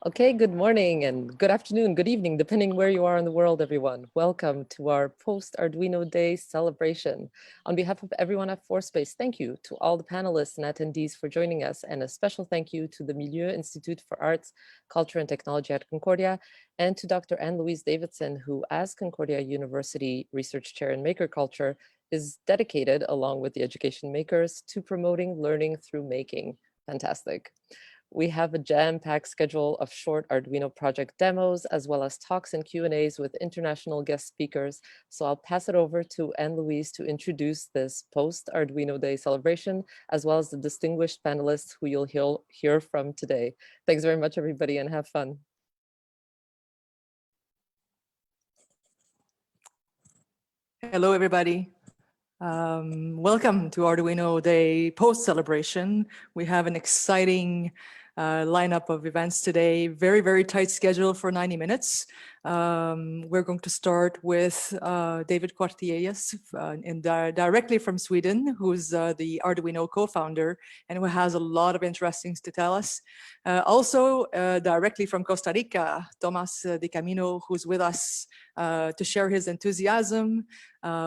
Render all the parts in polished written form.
Okay, good morning and good afternoon, good evening, depending where you are in the world, everyone. Welcome to our post-Arduino Day celebration. On behalf of everyone at Fourspace, thank you to all the panelists and attendees for joining us, and a special thank you to the Milieux Institute for Arts, Culture and Technology at Concordia, and to Dr. Anne-Louise Davidson, who as Concordia University Research Chair in Maker Culture is dedicated, along with the education makers, to promoting learning through making. Fantastic. We have a jam-packed schedule of short Arduino project demos, as well as talks and Q&As with international guest speakers. So I'll pass it over to Anne-Louise to introduce this post-Arduino Day celebration, as well as the distinguished panelists who you'll hear from today. Thanks very much, everybody, and have fun. Hello, everybody. Welcome to Arduino Day post-celebration. We have an exciting lineup of events today. Very tight schedule for 90 minutes. We're going to start with David Cuartielles, directly from Sweden, who's the Arduino co-founder and who has a lot of interesting things to tell us. Also, directly from Costa Rica, Tomas de Camino, who's with us to share his enthusiasm.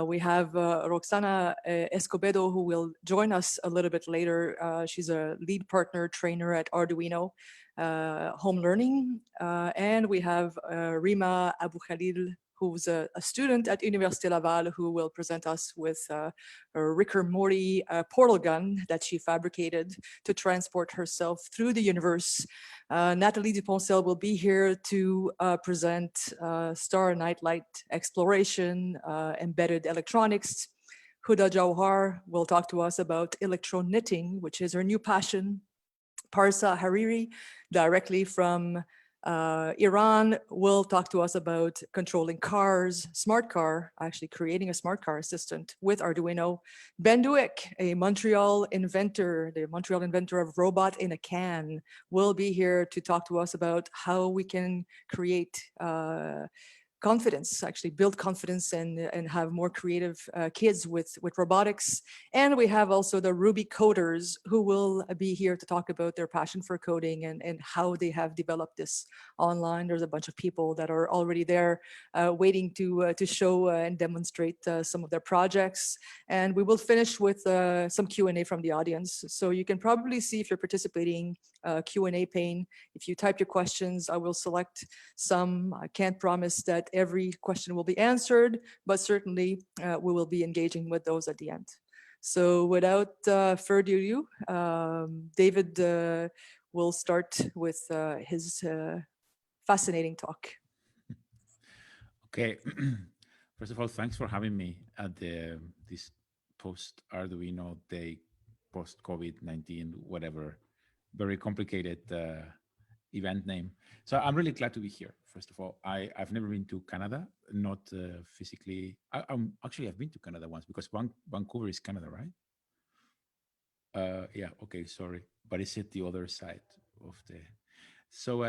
We have Roxana Escobedo, who will join us a little bit later. She's a lead partner trainer at Arduino Home Learning. And we have Rima Abu Khalil, who's a student at Université Laval, who will present us with a Rick or Morty portal gun that she fabricated to transport herself through the universe. Natalie Deposal will be here to present Star and Nightlight exploration, embedded electronics. Huda Jawhar will talk to us about electro-knitting, which is her new passion. Parsa Hariri, directly from Iran, will talk to us about controlling cars, smart car, actually creating a smart car assistant with Arduino. Ben Duick, a Montreal inventor, the Montreal inventor of Robot in a Can, will be here to talk to us about how we can create confidence, actually build confidence and have more creative kids with robotics. And we have also the Ruby coders who will be here to talk about their passion for coding and how they have developed this online. There's a bunch of people that are already there waiting to show and demonstrate some of their projects. And we will finish with some Q&A from the audience. So you can probably see if you're participating Q&A pane. If you type your questions, I will select some. I can't promise that every question will be answered, but certainly we will be engaging with those at the end. So without further ado, David will start with his fascinating talk. Okay. First of all, thanks for having me at this post-Arduino Day, post-COVID-19, whatever, very complicated event name. So I'm really glad to be here. First of all, I've never been to Canada, not physically. Actually, I've been to Canada once because Vancouver is Canada, right? Yeah, okay, sorry. But it's at the other side of the... So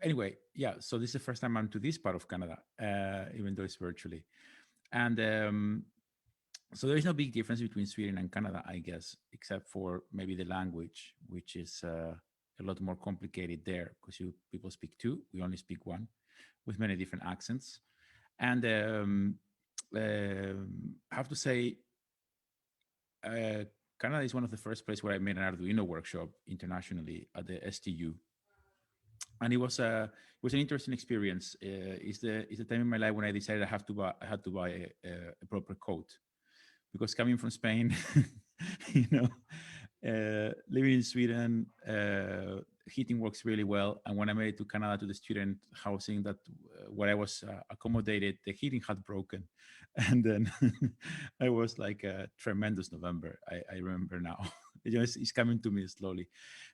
anyway, yeah, so this is the first time I'm to this part of Canada, even though it's virtually. And so there is no big difference between Sweden and Canada, I guess, except for maybe the language, which is a lot more complicated there because people speak two, we only speak one, with many different accents. And I have to say, Canada is one of the first places where I made an Arduino workshop internationally at the STU. And it was an interesting experience. It's the time in my life when I decided I had to buy a proper coat, because coming from Spain, living in Sweden, heating works really well. And when I made it to Canada, to the student housing, that where I was accommodated, the heating had broken. And then I was like a tremendous November. I remember now. It's coming to me slowly.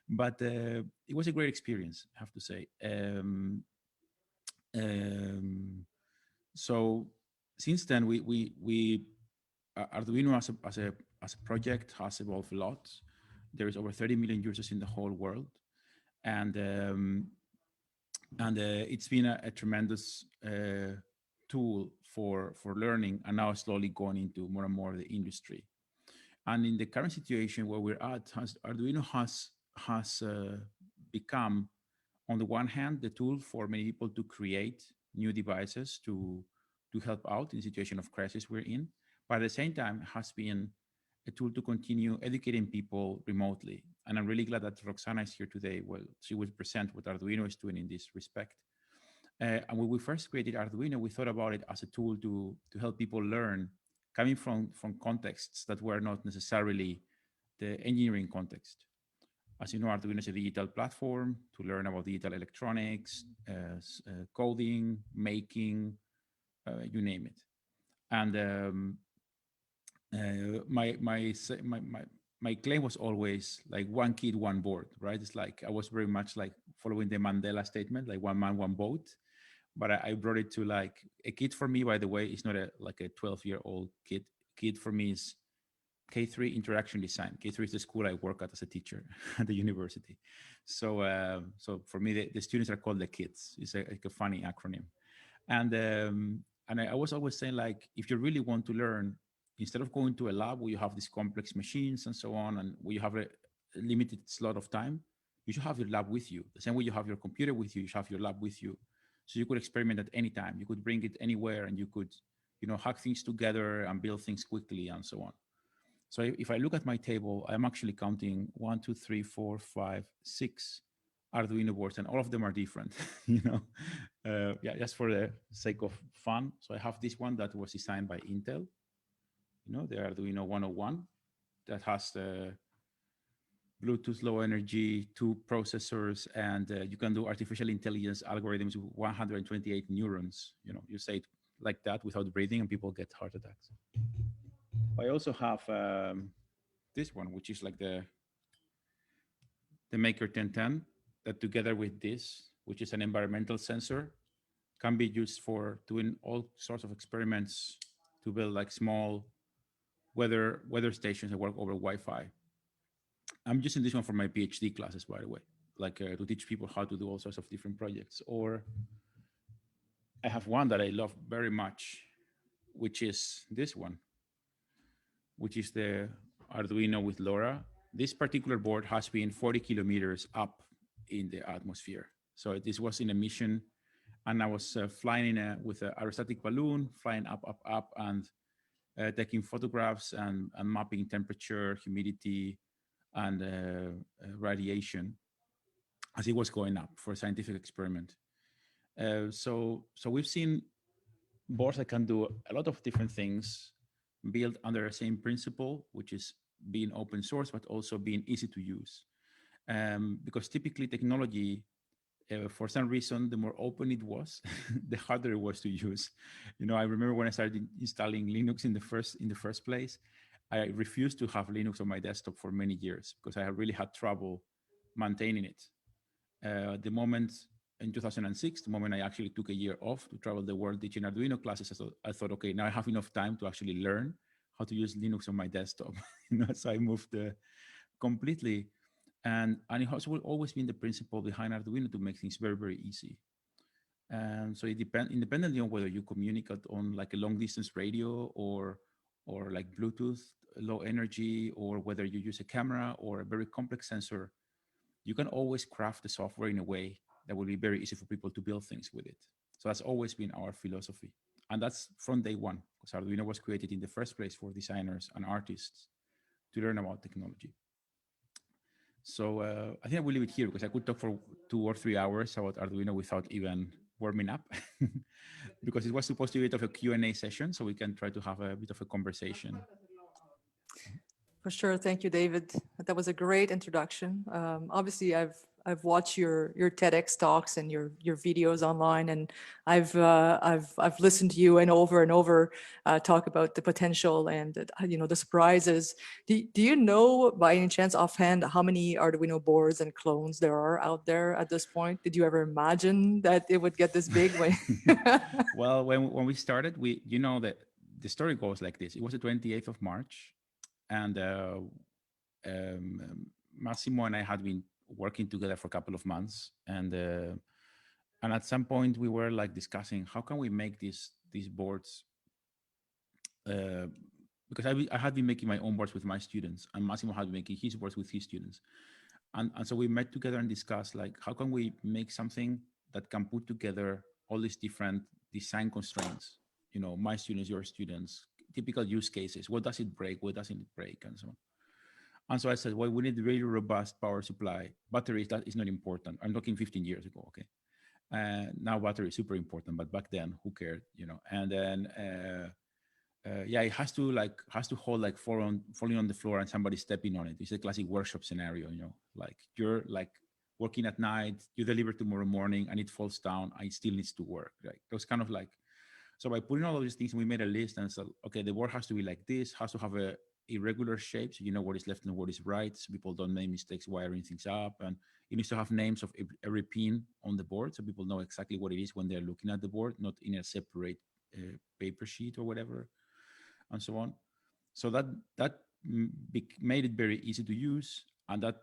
But it was a great experience, I have to say. So since then, we Arduino as a project has evolved a lot. There is over 30 million users in the whole world, and it's been a tremendous tool for learning, and now slowly going into more and more of the industry. And in the current situation where we're at, Arduino has become on the one hand, the tool for many people to create new devices to help out in the situation of crisis we're in, but at the same time has been a tool to continue educating people remotely. And I'm really glad that Roxana is here today. Well, she will present what Arduino is doing in this respect. And when we first created Arduino, we thought about it as a tool to help people learn, coming from contexts that were not necessarily the engineering context. As you know, Arduino is a digital platform to learn about digital electronics, coding, making, you name it. And my claim was always like one kid, one board, right? It's like I was very much like following the Mandela statement, like one man, one vote. But I brought it to like a kid for me, by the way, is not like a 12-year-old kid. Kid for me is K3 interaction design. K3 is the school I work at as a teacher at the university. So for me, the students are called the kids. It's like a funny acronym. And I was always saying, like, if you really want to learn, instead of going to a lab where you have these complex machines and so on, and where you have a limited slot of time, you should have your lab with you. The same way you have your computer with you, you should have your lab with you. So you could experiment at any time. You could bring it anywhere, and you could, hack things together and build things quickly and so on. So if I look at my table, I'm actually counting 1, 2, 3, 4, 5, 6 Arduino boards, and all of them are different, yeah, just for the sake of fun. So I have this one that was designed by Intel, the Arduino 101 that has the Bluetooth low energy, 2 processors, and you can do artificial intelligence algorithms with 128 neurons. You say it like that without breathing and people get heart attacks. I also have this one, which is like the Maker 1010, that together with this, which is an environmental sensor, can be used for doing all sorts of experiments to build like small weather stations that work over Wi-Fi. I'm using this one for my PhD classes, by the way, like to teach people how to do all sorts of different projects. Or I have one that I love very much, which is this one, which is the Arduino with LoRa. This particular board has been 40 kilometers up in the atmosphere. So this was in a mission, and I was flying with an aerostatic balloon, flying up, and taking photographs and mapping temperature, humidity, and radiation as it was going up for a scientific experiment. So we've seen boards that can do a lot of different things, built under the same principle, which is being open source, but also being easy to use. Because typically technology, for some reason, the more open it was, the harder it was to use. I remember when I started installing Linux in the first place, I refused to have Linux on my desktop for many years because I really had trouble maintaining it. The moment in 2006, the moment I actually took a year off to travel the world teaching Arduino classes, I thought, okay, now I have enough time to actually learn how to use Linux on my desktop. So I moved completely. And it has always been the principle behind Arduino to make things very, very easy. And so it depends, independently on whether you communicate on like a long distance radio or like Bluetooth low energy, or whether you use a camera or a very complex sensor, you can always craft the software in a way that will be very easy for people to build things with it. So that's always been our philosophy. And that's from day one, because Arduino was created in the first place for designers and artists to learn about technology. So I think I will leave it here because I could talk for 2 or 3 hours about Arduino without even warming up, because it was supposed to be a bit of a Q&A session, so we can try to have a bit of a conversation. For sure. Thank you, David. That was a great introduction. Obviously, I've watched your TEDx talks and your videos online, and I've listened to you and over talk about the potential and the surprises. Do you know by any chance offhand how many Arduino boards and clones there are out there at this point? Did you ever imagine that it would get this big? Well, when we started, that the story goes like this. It was the 28th of March. And Massimo and I had been working together for a couple of months, and at some point we were like discussing how can we make these boards, because I had been making my own boards with my students, and Massimo had been making his boards with his students, And so we met together and discussed like, how can we make something that can put together all these different design constraints, you know, my students, your students, typical use cases. What does it break? What doesn't it break? And so on. And so I said, well, we need really robust power supply. Batteries, that is not important. I'm talking 15 years ago, okay? Now battery is super important, but back then, who cared, you know? And then, yeah, it has to hold like falling on the floor and somebody stepping on it. It's a classic workshop scenario, you know, like you're like working at night, you deliver tomorrow morning and it falls down and it still needs to work, right? Those kind of like, so by putting all of these things, we made a list and said, okay, the board has to be like this, has to have a irregular shape, so you know what is left and what is right, so people don't make mistakes wiring things up, and it needs to have names of every pin on the board, so people know exactly what it is when they're looking at the board, not in a separate paper sheet or whatever, and so on. So that made it very easy to use, and that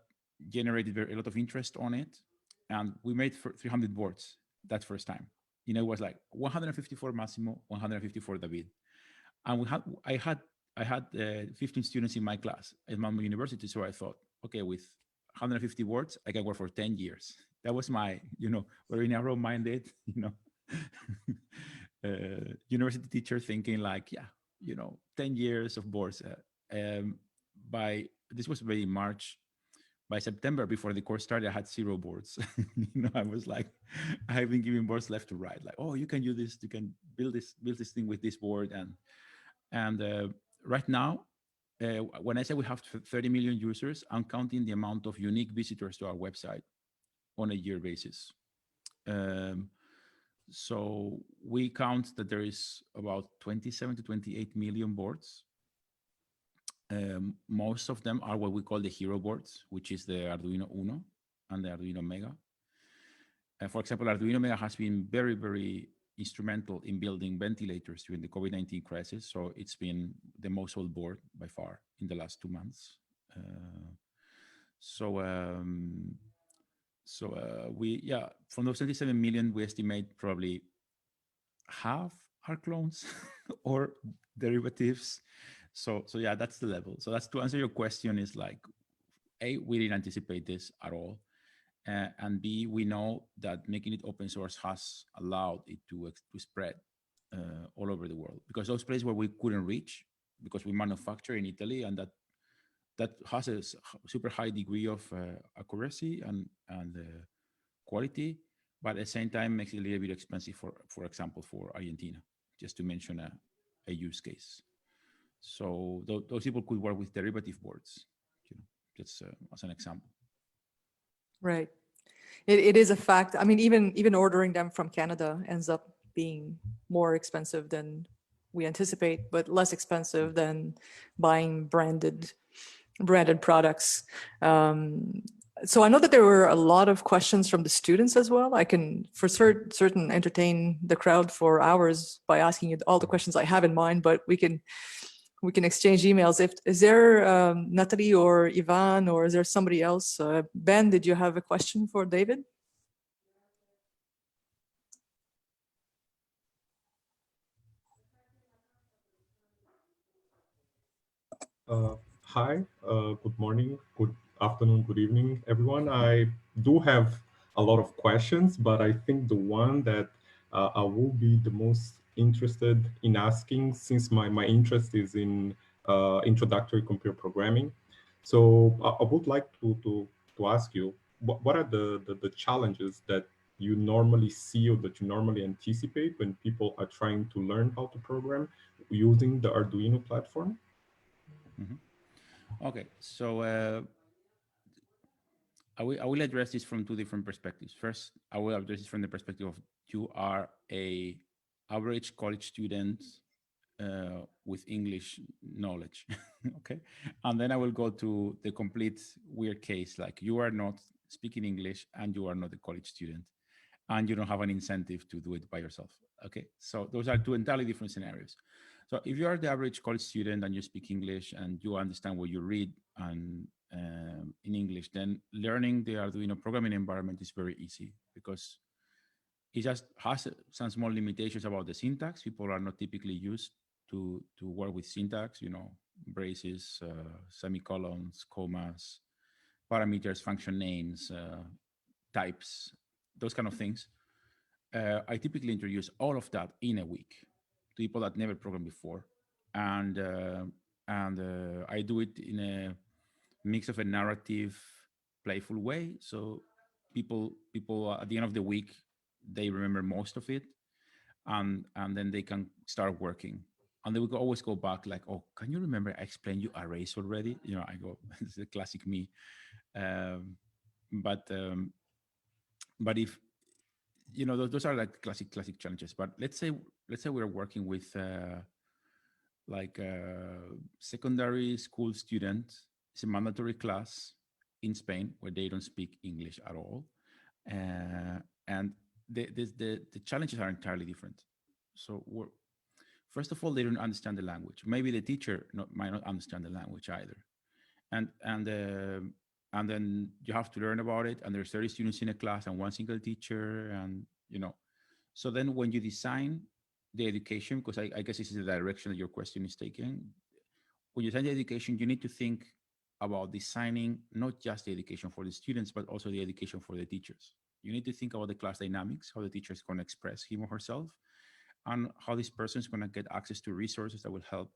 generated a lot of interest on it, and we made 300 boards that first time. You know, it was like 154 Massimo, 154 David, and I had 15 students in my class at Malmo University. So I thought, okay, with 150 words, I can work for 10 years. That was my, you know, very narrow-minded, you know, university teacher thinking like, yeah, you know, 10 years of boards. This was very March. By September, before the course started, I had 0 boards. You know, I was like, I've been giving boards left to right. Like, oh, you can do this. You can build this thing with this board. And right now, when I say we have 30 million users, I'm counting the amount of unique visitors to our website on a year basis. So we count that there is about 27 to 28 million boards. Most of them are what we call the hero boards, which is the Arduino Uno and the Arduino Mega. For example, Arduino Mega has been very, very instrumental in building ventilators during the COVID-19 crisis. So it's been the most sold board by far in the last 2 months. From those 27 million, we estimate probably half are clones or derivatives. So yeah, that's the level. So that's to answer your question is like, A, we didn't anticipate this at all. And B, we know that making it open source has allowed it to spread all over the world, because those places where we couldn't reach, because we manufacture in Italy, and that has a super high degree of accuracy and quality, but at the same time makes it a little bit expensive, for example, for Argentina, just to mention a use case. So those people could work with derivative boards, you know, just as an example. Right. It is a fact. I mean, even ordering them from Canada ends up being more expensive than we anticipate, but less expensive than buying branded products. So I know that there were a lot of questions from the students as well. I can for certain entertain the crowd for hours by asking you all the questions I have in mind, but we can exchange emails. Is there Natalie or Ivan, or is there somebody else? Ben, did you have a question for David? Hi, good morning, good afternoon, good evening, everyone. I do have a lot of questions, but I think the one that I will be the most interested in asking, since my interest is in introductory computer programming. So I would like to ask you, what are the challenges that you normally see or that you normally anticipate when people are trying to learn how to program using the Arduino platform? Mm-hmm. Okay, so I will address this from 2 different perspectives. First, I will address this from the perspective of you are a average college student with English knowledge, okay? And then I will go to the complete weird case, like you are not speaking English and you are not a college student and you don't have an incentive to do it by yourself, okay? So those are 2 entirely different scenarios. So if you are the average college student and you speak English and you understand what you read and in English, then learning the Arduino programming environment is very easy, because it just has some small limitations about the syntax. People are not typically used to work with syntax, you know, braces, semicolons, commas, parameters, function names, types, those kind of things. I typically introduce all of that in a week to people that never programmed before, and I do it in a mix of a narrative, playful way. So people at the end of the week, they remember most of it, and then they can start working. And they will always go back like, oh, can you remember I explained you arrays already? You know, I go, it's a classic me. Um, but if you know, those are like classic challenges. But let's say we're working with like a secondary school student. It's a mandatory class in Spain where they don't speak English at all, and the challenges are entirely different. So first of all, they don't understand the language. Maybe the teacher might not understand the language either, and then you have to learn about it. And there's 30 students in a class and one single teacher, and you know. So then when you design the education, because I guess this is the direction that your question is taking, when you design the education, you need to think about designing not just the education for the students, but also the education for the teachers. You need to think about the class dynamics, how the teacher is going to express him or herself, and how this person is going to get access to resources that will help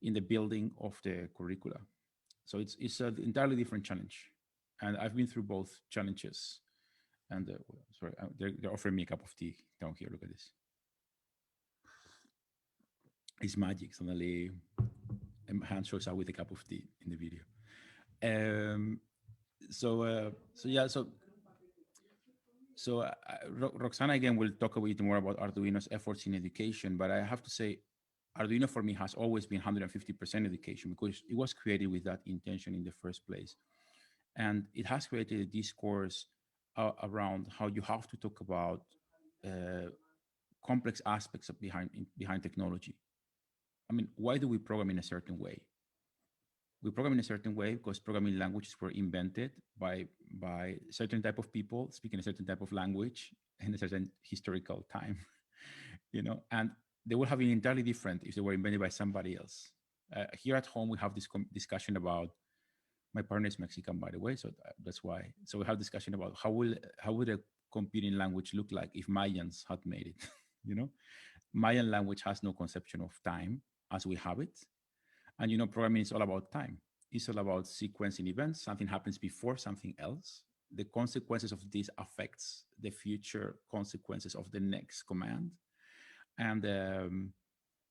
in the building of the curricula. So it's an entirely different challenge. And I've been through both challenges. And sorry, they're offering me a cup of tea down here. Look at this. It's magic. Suddenly, a hand shows up with a cup of tea in the video. Roxana again will talk a bit more about Arduino's efforts in education, but I have to say, Arduino for me has always been 150% education because it was created with that intention in the first place. And it has created a discourse around how you have to talk about complex aspects of behind technology. I mean, why do we program in a certain way? We program in a certain way because programming languages were invented by a certain type of people speaking a certain type of language in a certain historical time, you know, and they would have been entirely different if they were invented by somebody else. Here at home, we have this discussion about, my partner is Mexican, by the way, so that's why. So we have discussion about how would a computing language look like if Mayans had made it, you know? Mayan language has no conception of time as we have it. And, you know, programming is all about time. It's all about sequencing events. Something happens before something else. The consequences of this affects the future consequences of the next command. And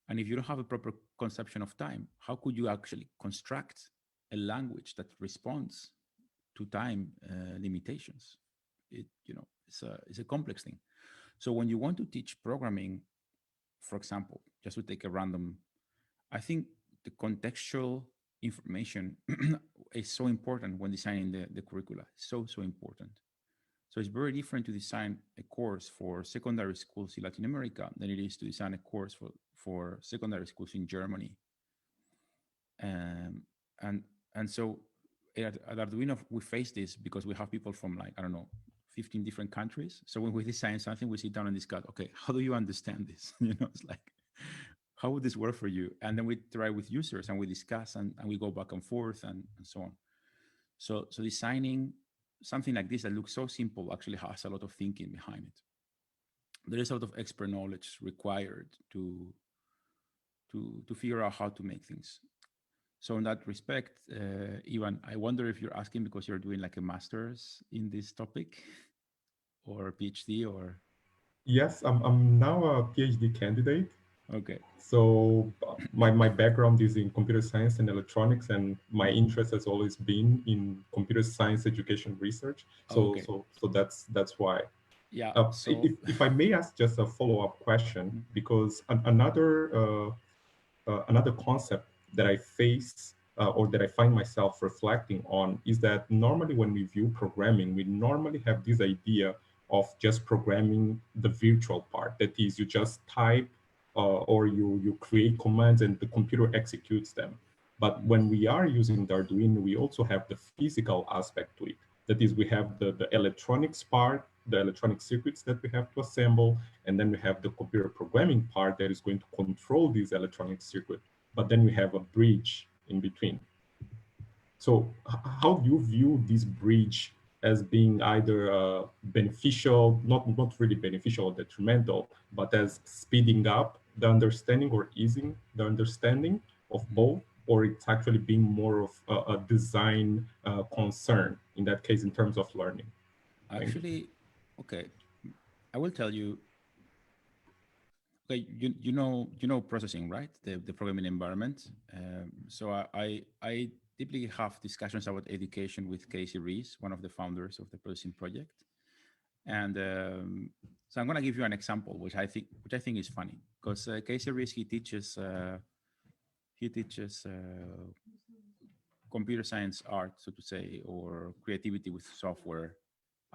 if you don't have a proper conception of time, how could you actually construct a language that responds to time limitations? It's a complex thing. So when you want to teach programming, for example, just to take a random, I think the contextual information is so important when designing the curricula. So important. So it's very different to design a course for secondary schools in Latin America than it is to design a course for secondary schools in Germany. And so at Arduino, we face this because we have people from, like, I don't know, 15 different countries. So when we design something, we sit down and discuss, okay, how do you understand this? You know, it's like, how would this work for you? And then we try with users and we discuss and we go back and forth and so on. So designing something like this that looks so simple actually has a lot of thinking behind it. There is a lot of expert knowledge required to figure out how to make things. So in that respect, Ivan, I wonder if you're asking because you're doing like a master's in this topic or a PhD or? Yes, I'm now a PhD candidate. Okay. So my background is in computer science and electronics, and my interest has always been in computer science education research. So Okay. so that's why. Yeah. If I may ask just a follow-up question, because another concept that I face or that I find myself reflecting on is that normally when we view programming, we normally have this idea of just programming the virtual part. That is, you just type or you create commands and the computer executes them. But when we are using the Arduino, we also have the physical aspect to it. That is, we have the electronics part, the electronic circuits that we have to assemble, and then we have the computer programming part that is going to control these electronic circuits. But then we have a bridge in between. So how do you view this bridge as being either beneficial, not really beneficial or detrimental, but as speeding up the understanding or easing the understanding of both, or it's actually being more of a design concern in that case in terms of learning? Thank you. Actually, okay, I will tell you. Okay, you know processing, right? The programming environment. So I typically have discussions about education with Casey Rees, one of the founders of the processing project. And so I'm going to give you an example, which I think is funny, because Casey Rees, he teaches computer science art, so to say, or creativity with software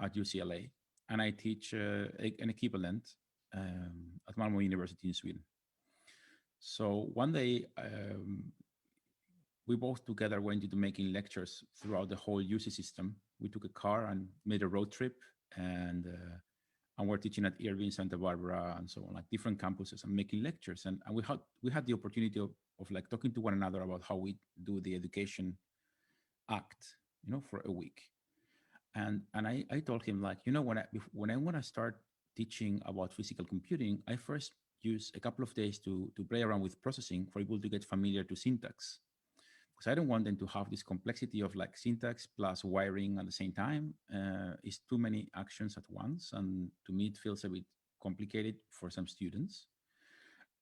at UCLA, and I teach an equivalent at Malmo University in Sweden. So one day, we both together went into making lectures throughout the whole UC system. We took a car and made a road trip, and we're teaching at Irvine, Santa Barbara, and so on, like different campuses, and making lectures. And we had the opportunity of like talking to one another about how we do the education act, for a week. And I told him, like, when I want to start teaching about physical computing, I first use a couple of days to play around with processing for people to get familiar to syntax, because I don't want them to have this complexity of like syntax plus wiring at the same time. It's too many actions at once, and to me it feels a bit complicated for some students.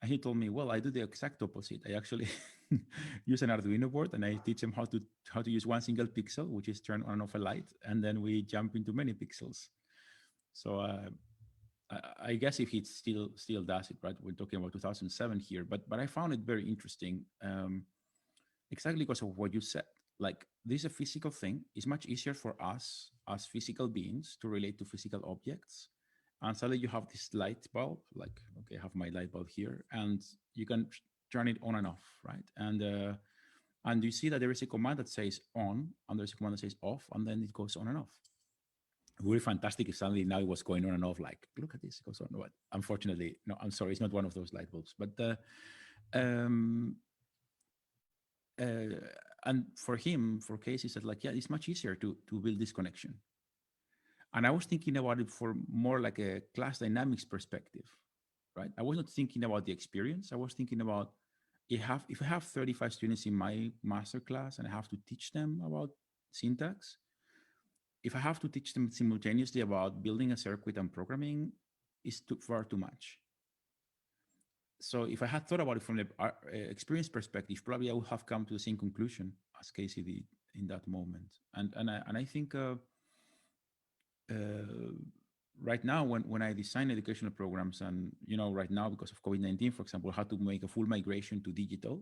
And he told me, well, I do the exact opposite. I actually use an Arduino board, and I teach them how to use one single pixel, which is turn on and off a light, and then we jump into many pixels. So I guess if he still does it, right? We're talking about 2007 here, but I found it very interesting, exactly because of what you said. Like, this is a physical thing. It's much easier for us as physical beings to relate to physical objects. And suddenly you have this light bulb, like, okay, I have my light bulb here, and you can turn it on and off, right? And you see that there is a command that says on, and there's a command that says off, and then it goes on and off. Really fantastic. Suddenly now it was going on and off, like, look at this, it goes on. But unfortunately, no, I'm sorry, it's not one of those light bulbs. But and for him, for Casey, he said, like, yeah, it's much easier to build this connection. And I was thinking about it for more like a class dynamics perspective, right? I was not thinking about the experience. I was thinking about if I have 35 students in my master class and I have to teach them about syntax, if I have to teach them simultaneously about building a circuit and programming, it's far too much. So if I had thought about it from the experience perspective, probably I would have come to the same conclusion as Casey did in that moment. And I think right now, when I design educational programs, and right now because of COVID-19, for example, how to make a full migration to digital,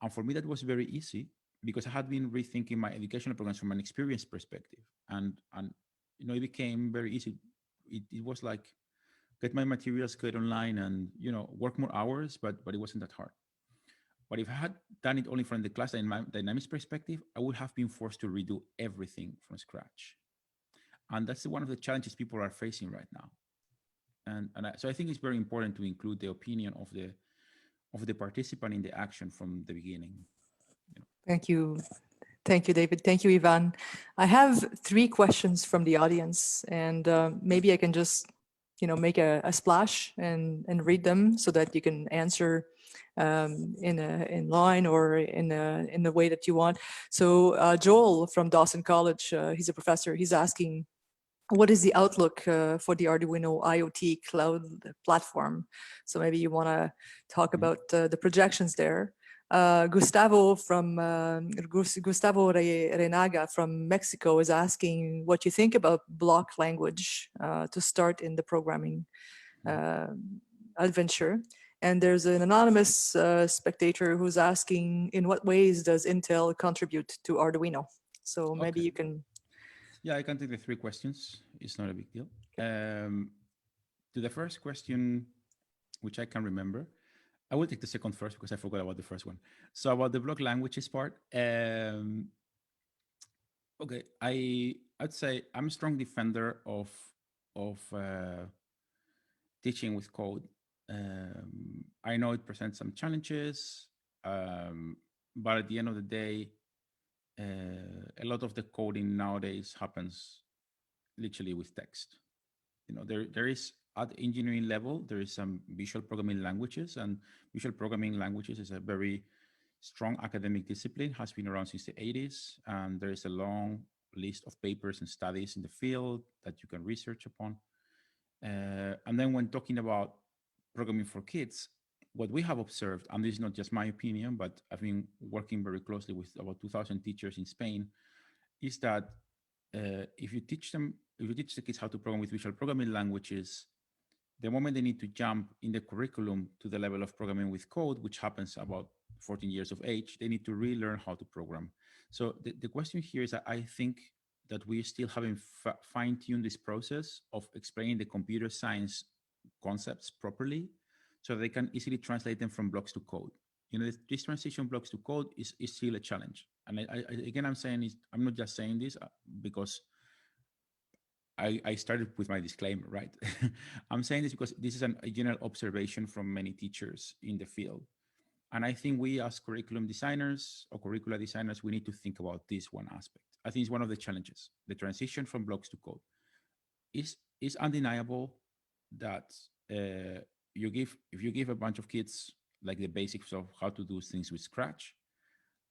and for me that was very easy because I had been rethinking my educational programs from an experience perspective, and it became very easy. It was like get my materials, get online, and work more hours, but it wasn't that hard. But if I had done it only from the class dynamics perspective, I would have been forced to redo everything from scratch. And that's one of the challenges people are facing right now. So I think it's very important to include the opinion of the participant in the action from the beginning. Thank you. Thank you, David. Thank you, Ivan. I have 3 questions from the audience, and maybe I can just, make a splash and read them so that you can answer in line or in the way that you want. So Joel from Dawson College, he's a professor. He's asking, what is the outlook for the Arduino IoT cloud platform? So maybe you want to talk about the projections there. Gustavo Renaga from Mexico is asking what you think about block language to start in the programming adventure. And there's an anonymous spectator who's asking, in what ways does Intel contribute to Arduino? So maybe you can... Yeah, I can take the 3 questions. It's not a big deal. To the first question, which I can remember, I will take the second first because I forgot about the first one. So about the block languages part, okay, I'd say I'm a strong defender of teaching with code. I know it presents some challenges, but at the end of the day, a lot of the coding nowadays happens literally with text. There is at engineering level, there is some visual programming languages, and visual programming languages is a very strong academic discipline, has been around since the 80s, and there is a long list of papers and studies in the field that you can research upon. And then when talking about programming for kids, what we have observed, and this is not just my opinion, but I've been working very closely with about 2,000 teachers in Spain, is that if you teach the kids how to program with visual programming languages, the moment they need to jump in the curriculum to the level of programming with code, which happens about 14 years of age, they need to relearn how to program. So the question here is that I think that we still haven't fine-tuned this process of explaining the computer science concepts properly, so they can easily translate them from blocks to code. This transition blocks to code is still a challenge. And again, I'm not just saying this because I started with my disclaimer, right? I'm saying this because this is a general observation from many teachers in the field. And I think we as curriculum designers or curricula designers, we need to think about this one aspect. I think it's one of the challenges. The transition from blocks to code is undeniable that if you give a bunch of kids like the basics of how to do things with Scratch,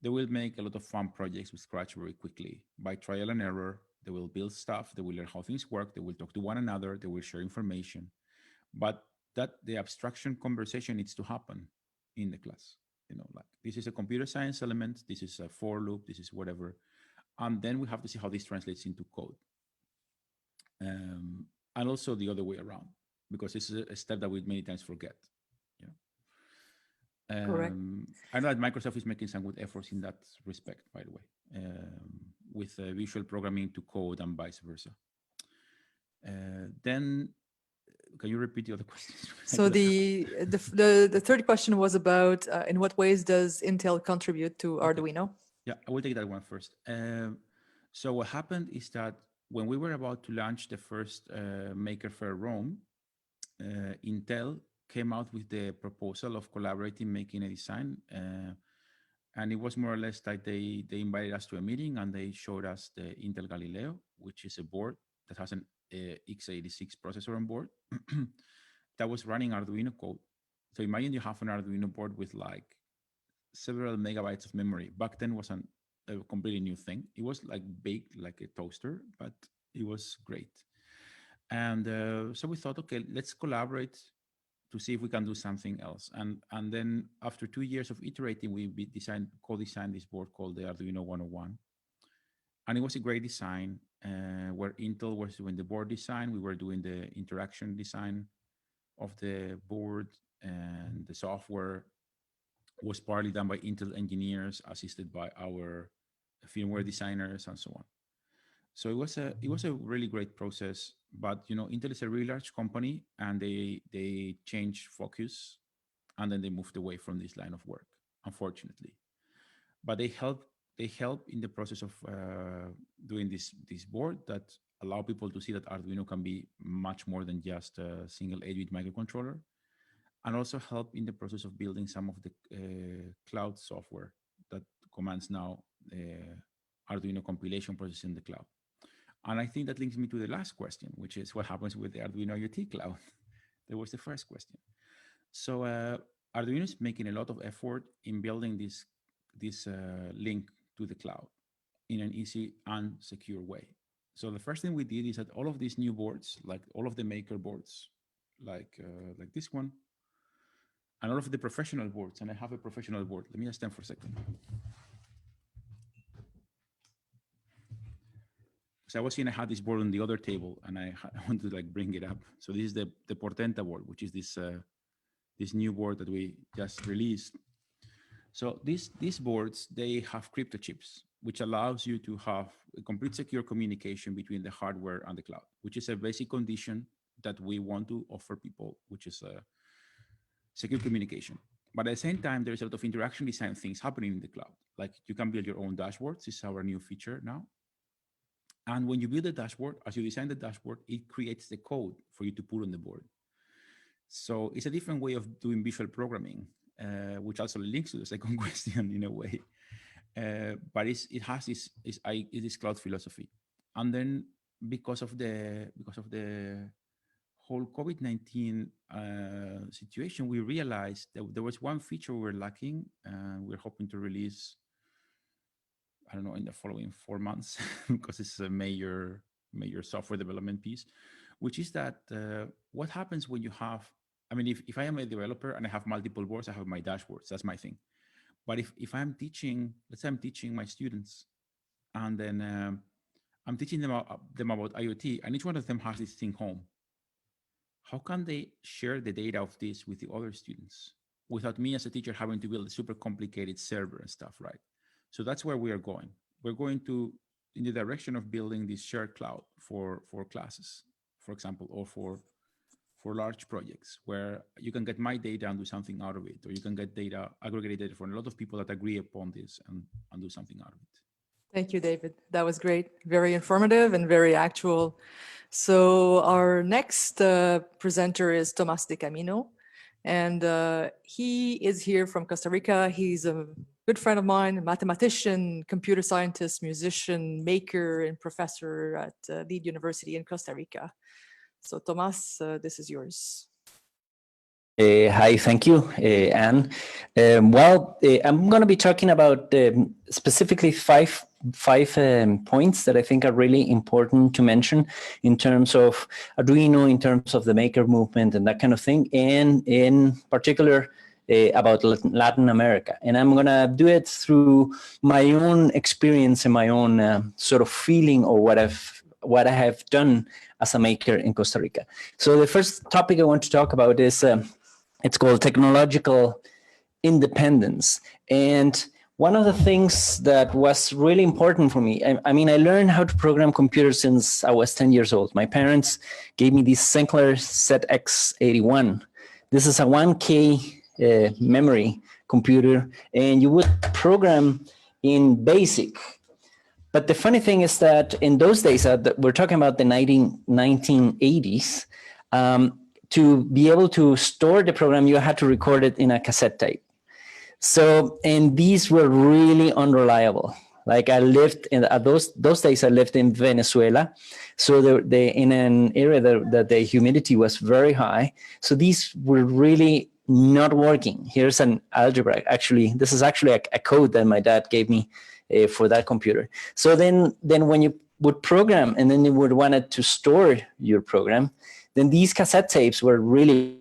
they will make a lot of fun projects with Scratch very quickly by trial and error. They will build stuff. They will learn how things work. They will talk to one another. They will share information. But that the abstraction conversation needs to happen in the class. Like this is a computer science element. This is a for loop. This is whatever. And then we have to see how this translates into code. And also the other way around, because this is a step that we many times forget. Correct. I know that Microsoft is making some good efforts in that respect, by the way, with visual programming to code and vice versa. Then, can you repeat the other questions? So the third question was about in what ways does Intel contribute to Arduino? Yeah, I will take that one first. So what happened is that when we were about to launch the first Maker Faire Rome, Intel came out with the proposal of collaborating, making a design. And it was more or less like they invited us to a meeting and they showed us the Intel Galileo, which is a board that has an x86 processor on board that was running Arduino code. So imagine you have an Arduino board with like several megabytes of memory. Back then was a completely new thing. It was like big, like a toaster, but it was great. And so we thought, okay, let's collaborate to see if we can do something else. And then after 2 years of iterating, we co-designed this board called the Arduino 101. And it was a great design where Intel was doing the board design. We were doing the interaction design of the board, and the software was partly done by Intel engineers, assisted by our firmware designers and so on. So it was a really great process. But Intel is a really large company, and they changed focus, and then they moved away from this line of work, unfortunately. But they help in the process of doing this board that allow people to see that Arduino can be much more than just a single 8-bit microcontroller, and also help in the process of building some of the cloud software that commands now Arduino compilation process in the cloud. And I think that links me to the last question, which is what happens with the Arduino IoT cloud. That was the first question. So Arduino is making a lot of effort in building this link to the cloud in an easy and secure way. So the first thing we did is that all of these new boards, like all of the maker boards, like this one, and all of the professional boards, and I have a professional board. Let me just stand for a second. So I was seeing I had this board on the other table, and I want to bring it up. So this is the Portent Award, which is this new board that we just released. So these boards, they have crypto chips, which allows you to have a complete secure communication between the hardware and the cloud, which is a basic condition that we want to offer people, which is a secure communication. But at the same time, there's a lot of interaction design things happening in the cloud. Like you can build your own dashboards. This is our new feature now. And when you build a dashboard, as you design the dashboard, it creates the code for you to put on the board. So it's a different way of doing visual programming, which also links to the second question in a way. but it has this cloud philosophy. And then because of the whole COVID-19 situation, we realized that there was one feature we were lacking. We're hoping to release, I don't know, in the following 4 months, because it's a major software development piece, which is that what happens when you have, I mean, if I am a developer and I have multiple boards, I have my dashboards, that's my thing. But if I'm teaching, let's say I'm teaching my students, and then I'm teaching them about IoT, and each one of them has this thing home. How can they share the data of this with the other students without me as a teacher having to build a super complicated server and stuff, right? So that's where we are going. We're going in the direction of building this shared cloud for classes, for example, or for large projects where you can get my data and do something out of it, or you can get data, aggregated data from a lot of people that agree upon this and do something out of it. Thank you, David. That was great. Very informative and very actual. So our next presenter is Tomas de Camino, and he is here from Costa Rica. He's a good friend of mine, a mathematician, computer scientist, musician, maker, and professor at Lead University in Costa Rica. So Tomas, this is yours. Hi, thank you, Anne. I'm going to be talking about specifically five points that I think are really important to mention in terms of Arduino, in terms of the maker movement and that kind of thing, and in particular about Latin America. And I'm going to do it through my own experience and my own sort of feeling, or what I have done as a maker in Costa Rica. So the first topic I want to talk about is it's called technological independence. And one of the things that was really important for me, I mean, I learned how to program computers since I was 10 years old. My parents gave me this Sinclair ZX81. This is a 1K memory computer, and you would program in BASIC. But the funny thing is that in those days, we're talking about the 1980s, to be able to store the program, you had to record it in a cassette tape. So, and these were really unreliable. Like I lived in those days, I lived in Venezuela. So in an area that the humidity was very high. So these were really not working. Here's an algebra. Actually, this is actually a code that my dad gave me for that computer. So then when you would program and then you would want it to store your program, then these cassette tapes were really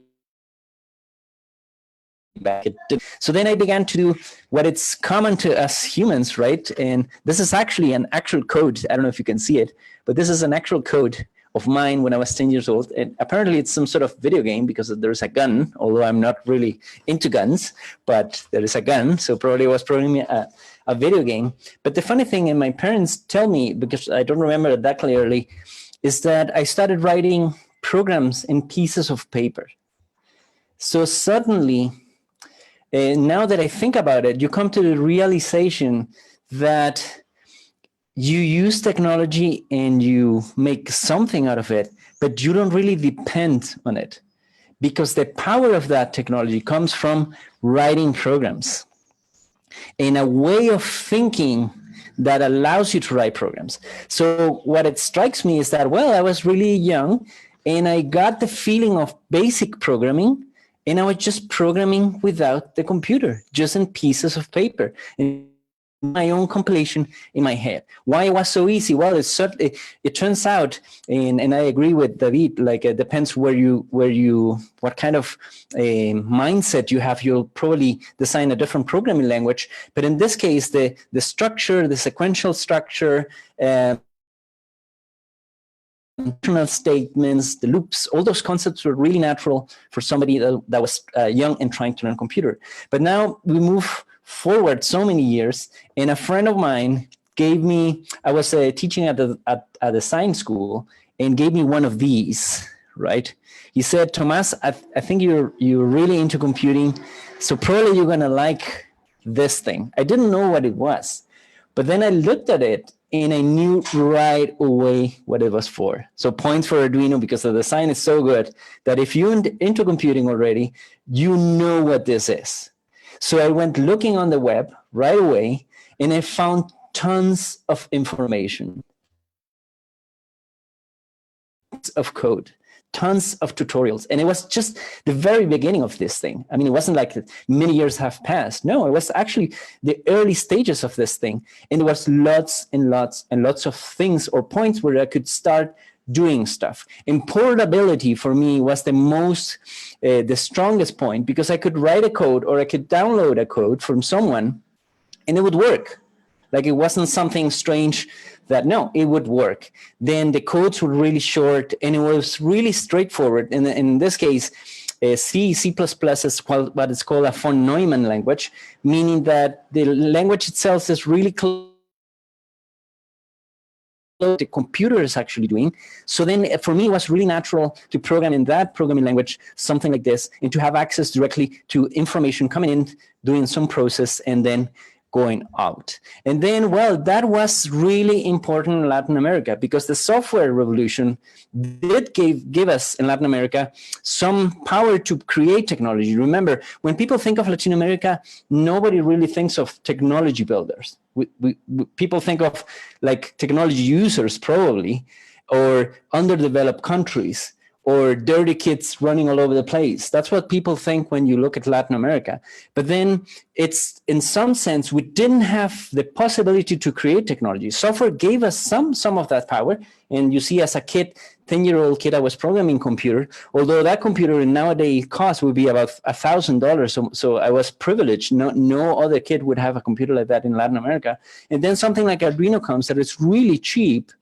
bad. So then I began to do what it's common to us humans, right? And this is actually an actual code. I don't know if you can see it, but this is an actual code of mine when I was 10 years old. And apparently it's some sort of video game because there's a gun, although I'm not really into guns, but there is a gun. So probably I was programming a video game. But the funny thing, and my parents tell me, because I don't remember it that clearly, is that I started writing programs in pieces of paper. So suddenly, now that I think about it, you come to the realization that you use technology and you make something out of it, but you don't really depend on it, because the power of that technology comes from writing programs in a way of thinking that allows you to write programs. So what it strikes me is that, well, I was really young and I got the feeling of basic programming, and I was just programming without the computer, just in pieces of paper, in my own compilation in my head. Why it was so easy? Well, it turns out, and I agree with David, like it depends what kind of a mindset you have. You'll probably design a different programming language. But in this case, the structure, the sequential structure, statements, the loops, all those concepts were really natural for somebody that was young and trying to learn computer. But now we move forward so many years, and a friend of mine gave me, I was teaching at a design school, and gave me one of these, right? He said, Tomas, I think you're really into computing, so probably you're gonna like this thing. I didn't know what it was, but then I looked at it and I knew right away what it was for. So points for Arduino, because the design is so good that if you're into computing already, you know what this is. So I went looking on the web right away, and I found tons of information, of code, tons of tutorials. And it was just the very beginning of this thing. I mean, it wasn't like many years have passed. No, it was actually the early stages of this thing. And there was lots and lots and lots of things or points where I could start doing stuff. And portability for me was the strongest point, because I could write a code or I could download a code from someone and it would work. Like, it wasn't something strange that, no, it would work. Then the codes were really short and it was really straightforward. And in this case, C is what is called a von Neumann language, meaning that the language itself is really close to the computer is actually doing. So then for me, it was really natural to program in that programming language, something like this, and to have access directly to information coming in, doing some process, and then going out. And then, well, that was really important in Latin America, because the software revolution did give us in Latin America some power to create technology. Remember, when people think of Latin America, nobody really thinks of technology builders. People think of like technology users probably, or underdeveloped countries, or dirty kids running all over the place. That's what people think when you look at Latin America. But then it's, in some sense, we didn't have the possibility to create technology. Software gave us some of that power. And you see, as a kid, 10-year-old kid, I was programming computer, although that computer in nowadays cost would be about $1,000. So I was privileged. No other kid would have a computer like that in Latin America. And then something like Arduino comes that it's really cheap.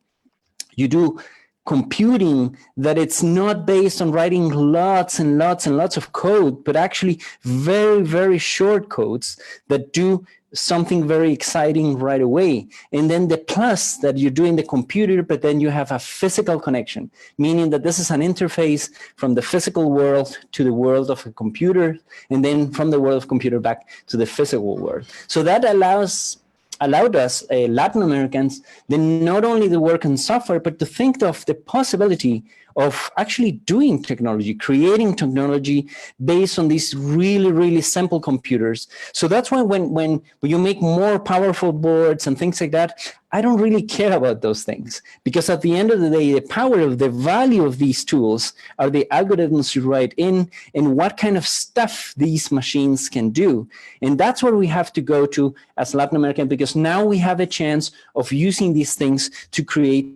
You do computing that it's not based on writing lots and lots and lots of code, but actually very, very short codes that do something very exciting right away. And then the plus that you're doing the computer, but then you have a physical connection, meaning that this is an interface from the physical world to the world of a computer, and then from the world of computer back to the physical world. So that allowed us, Latin Americans, then not only to work on software, but to think of the possibility of actually doing technology, creating technology based on these really, really simple computers. So that's why when you make more powerful boards and things like that, I don't really care about those things, because at the end of the day, the power of the value of these tools are the algorithms you write in and what kind of stuff these machines can do. And that's where we have to go to as Latin American, because now we have a chance of using these things to create.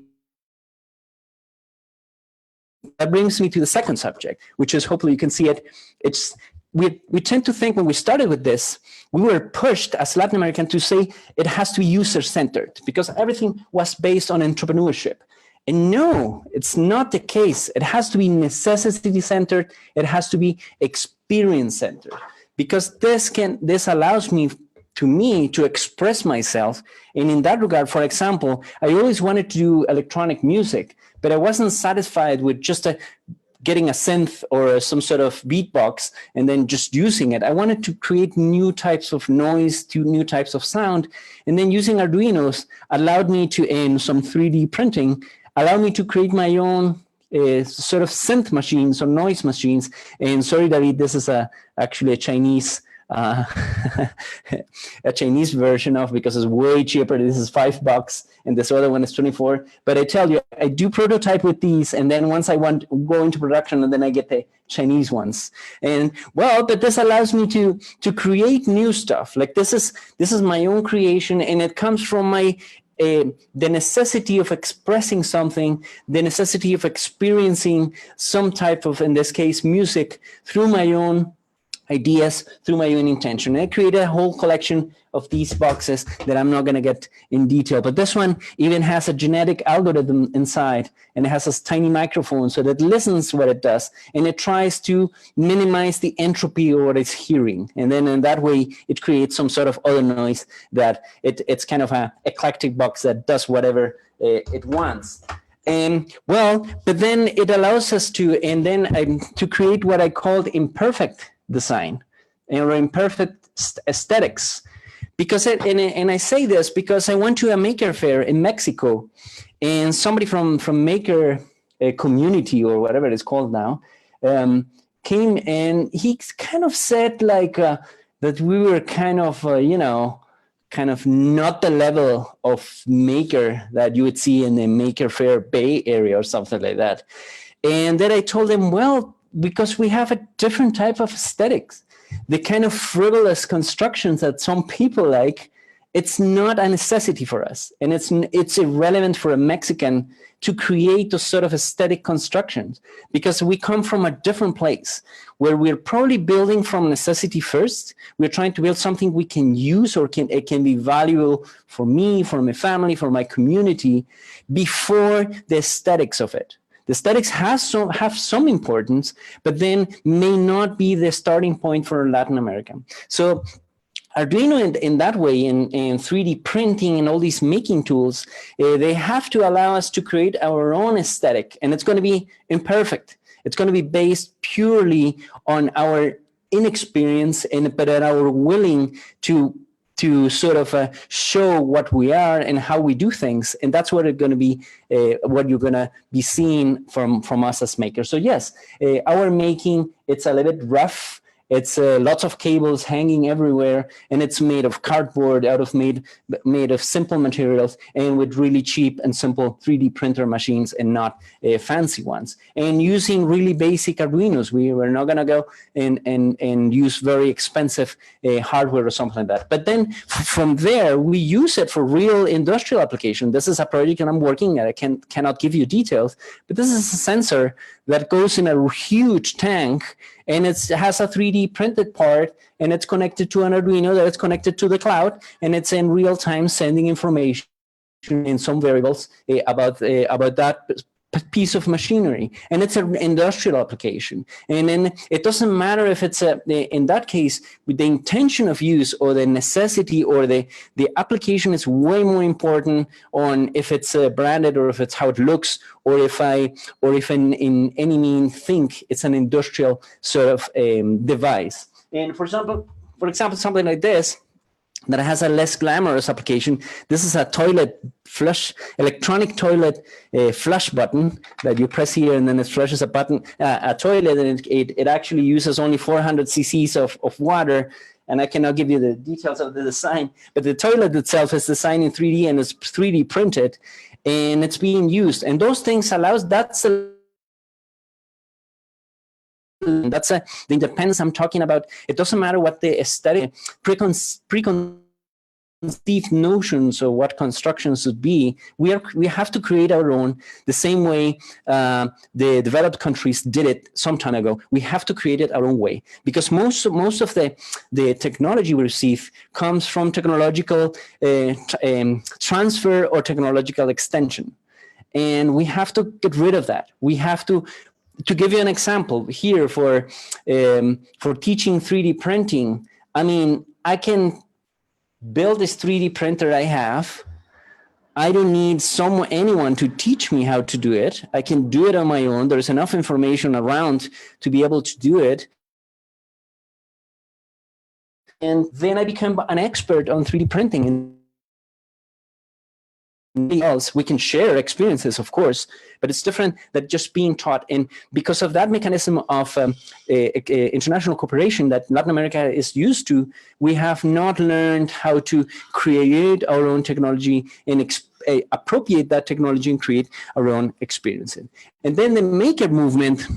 That brings me to the second subject, which is, hopefully you can see it. We tend to think, when we started with this, we were pushed as Latin American to say it has to be user-centered, because everything was based on entrepreneurship. And no, it's not the case. It has to be necessity-centered. It has to be experience-centered, because this allows me to express myself. And in that regard, for example, I always wanted to do electronic music, but I wasn't satisfied with just getting a synth or some sort of beatbox and then just using it. I wanted to create new types of noise, new types of sound. And then using Arduinos allowed me to, in some 3D printing, allowed me to create my own sort of synth machines or noise machines. And sorry, David, this is actually a Chinese a Chinese version of, because it's way cheaper. This is $5 and this other one is 24. But I tell you, I do prototype with these, and then once I go into production, and then I get the Chinese ones. And well, but this allows me to create new stuff. Like this is my own creation, and it comes from the necessity of expressing something, the necessity of experiencing some type of, in this case, music, through my own ideas, through my own intention. And I created a whole collection of these boxes that I'm not going to get in detail. But this one even has a genetic algorithm inside, and it has a tiny microphone so that it listens what it does, and it tries to minimize the entropy of what it's hearing. And then in that way, it creates some sort of other noise that it's kind of an eclectic box that does whatever it wants. Well, but then it allows us to create what I called imperfect design or imperfect aesthetics. Because and I say this because I went to a maker fair in Mexico, and somebody from maker community, or whatever it's called now, came, and he kind of said like that we were kind of kind of not the level of maker that you would see in the Maker Faire Bay Area or something like that. And then I told them, well, because we have a different type of aesthetics, the kind of frivolous constructions that some people like, it's not a necessity for us. And it's irrelevant for a Mexican to create those sort of aesthetic constructions, because we come from a different place where we're probably building from necessity first. We're trying to build something we can use, or it can be valuable for me, for my family, for my community, before the aesthetics of it. The aesthetics have some importance, but then may not be the starting point for Latin America. So Arduino in that way, in 3D printing and all these making tools, they have to allow us to create our own aesthetic, and it's going to be imperfect. It's going to be based purely on our inexperience, but at our willing to sort of show what we are and how we do things. And that's what it's going to be, what you're going to be seeing from us as makers. So yes, our making, it's a little bit rough. It's lots of cables hanging everywhere, and it's made of cardboard, made of simple materials, and with really cheap and simple 3D printer machines, and not fancy ones. And using really basic Arduinos. We were not going to go and use very expensive hardware or something like that. But then from there, we use it for real industrial application. This is a project that I'm working at. I cannot give you details, but this is a sensor that goes in a huge tank, and it has a 3D printed part, and it's connected to an Arduino that is connected to the cloud, and it's in real time sending information in some variables about that piece of machinery. And it's an industrial application. And then it doesn't matter if it's in that case, with the intention of use or the necessity or the application is way more important on if it's branded or if it's how it looks, or if in any means think it's an industrial sort of device. And for example, something like this, that has a less glamorous application. This is a toilet flush, electronic toilet flush button that you press here, and then it flushes a toilet, and it actually uses only 400 cc's of water. And I cannot give you the details of the design, but the toilet itself is designed in 3D and it's 3D printed, and it's being used. And those things allows, that's the independence I'm talking about. It doesn't matter what the aesthetic preconceived notions or what constructions should be. We have to create our own, the same way the developed countries did it some time ago. We have to create it our own way, because most of the technology we receive comes from technological transfer or technological extension, and we have to get rid of that. We have to give you an example here for teaching 3D printing. I mean, I can build this 3D printer I have. I don't need anyone to teach me how to do it. I can do it on my own. There's enough information around to be able to do it. And then I become an expert on 3D printing. And else, we can share experiences, of course, but it's different than just being taught. And because of that mechanism of international cooperation that Latin America is used to, we have not learned how to create our own technology and appropriate that technology and create our own experiences. And then the maker movement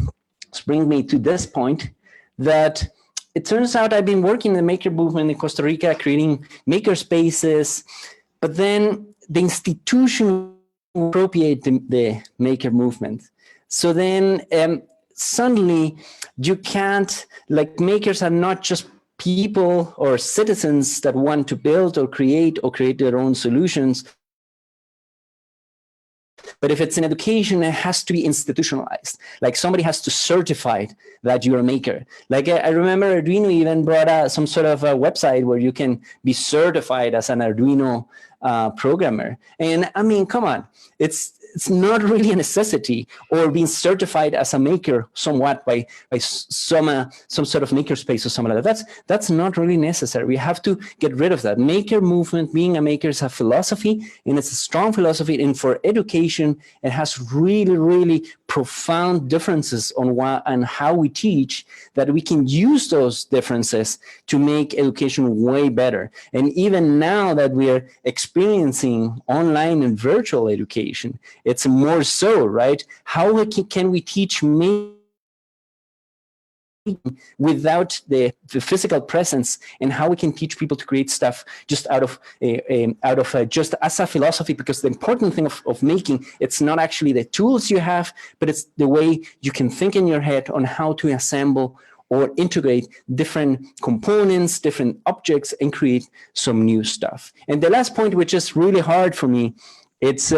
brings me to this point, that it turns out I've been working in the maker movement in Costa Rica, creating maker spaces, but then the institution appropriate the maker movement. So then suddenly you can't, like, makers are not just people or citizens that want to build or create their own solutions. But if it's in education, it has to be institutionalized. Like, somebody has to certify that you're a maker. Like, I remember Arduino even brought out some sort of a website where you can be certified as an Arduino programmer. And I mean, come on, it's it's not really a necessity, or being certified as a maker somewhat by some sort of makerspace or something like that. That's not really necessary. We have to get rid of that. Maker movement, being a maker, is a philosophy, and it's a strong philosophy. And for education, it has really profound differences on how we teach, that we can use those differences to make education way better. And even now that we are experiencing online and virtual education, it's more so, right? How can we teach without the physical presence, and how we can teach people to create stuff just out of just as a philosophy? Because the important thing of making, it's not actually the tools you have, but it's the way you can think in your head on how to assemble or integrate different components, different objects, and create some new stuff. And the last point, which is really hard for me, it's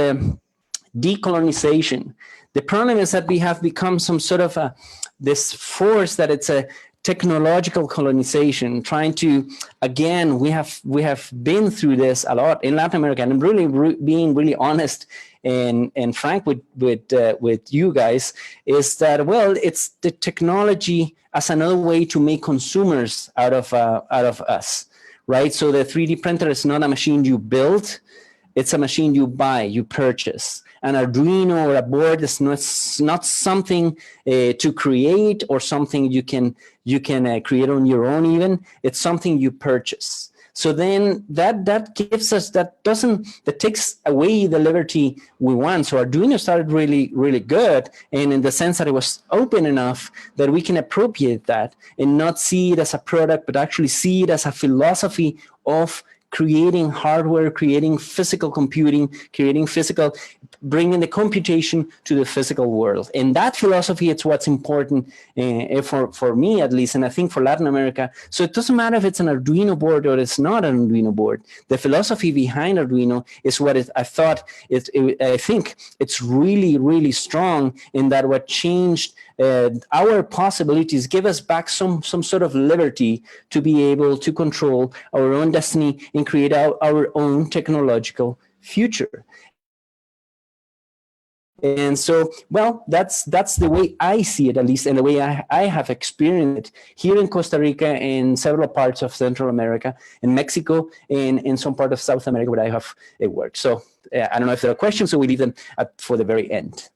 decolonization. The problem is that we have become some sort of this force that it's a technological colonization, trying to, again, we have been through this a lot in Latin America, and I'm really being really honest and frank with you guys, is that, well, it's the technology as another way to make consumers out of us, right? So the 3D printer is not a machine you build, it's a machine you buy, you purchase. An Arduino or a board is not something to create, or something you can create on your own even. It's something you purchase. So then that gives us, that takes away the liberty we want. So Arduino started really good, and in the sense that it was open enough that we can appropriate that and not see it as a product, but actually see it as a philosophy of creating hardware, creating physical computing, bringing the computation to the physical world. And that philosophy, it's what's important for me, at least, and I think for Latin America. So it doesn't matter if it's an Arduino board or it's not an Arduino board. The philosophy behind Arduino is what I think it's really strong, in that what changed our possibilities, give us back some sort of liberty to be able to control our own destiny and create our own technological future. And so, well, that's the way I see it, at least, and the way I have experienced it here in Costa Rica, and several parts of Central America, in Mexico, and in some part of South America where I have worked. So I don't know if there are questions, so we leave them for the very end.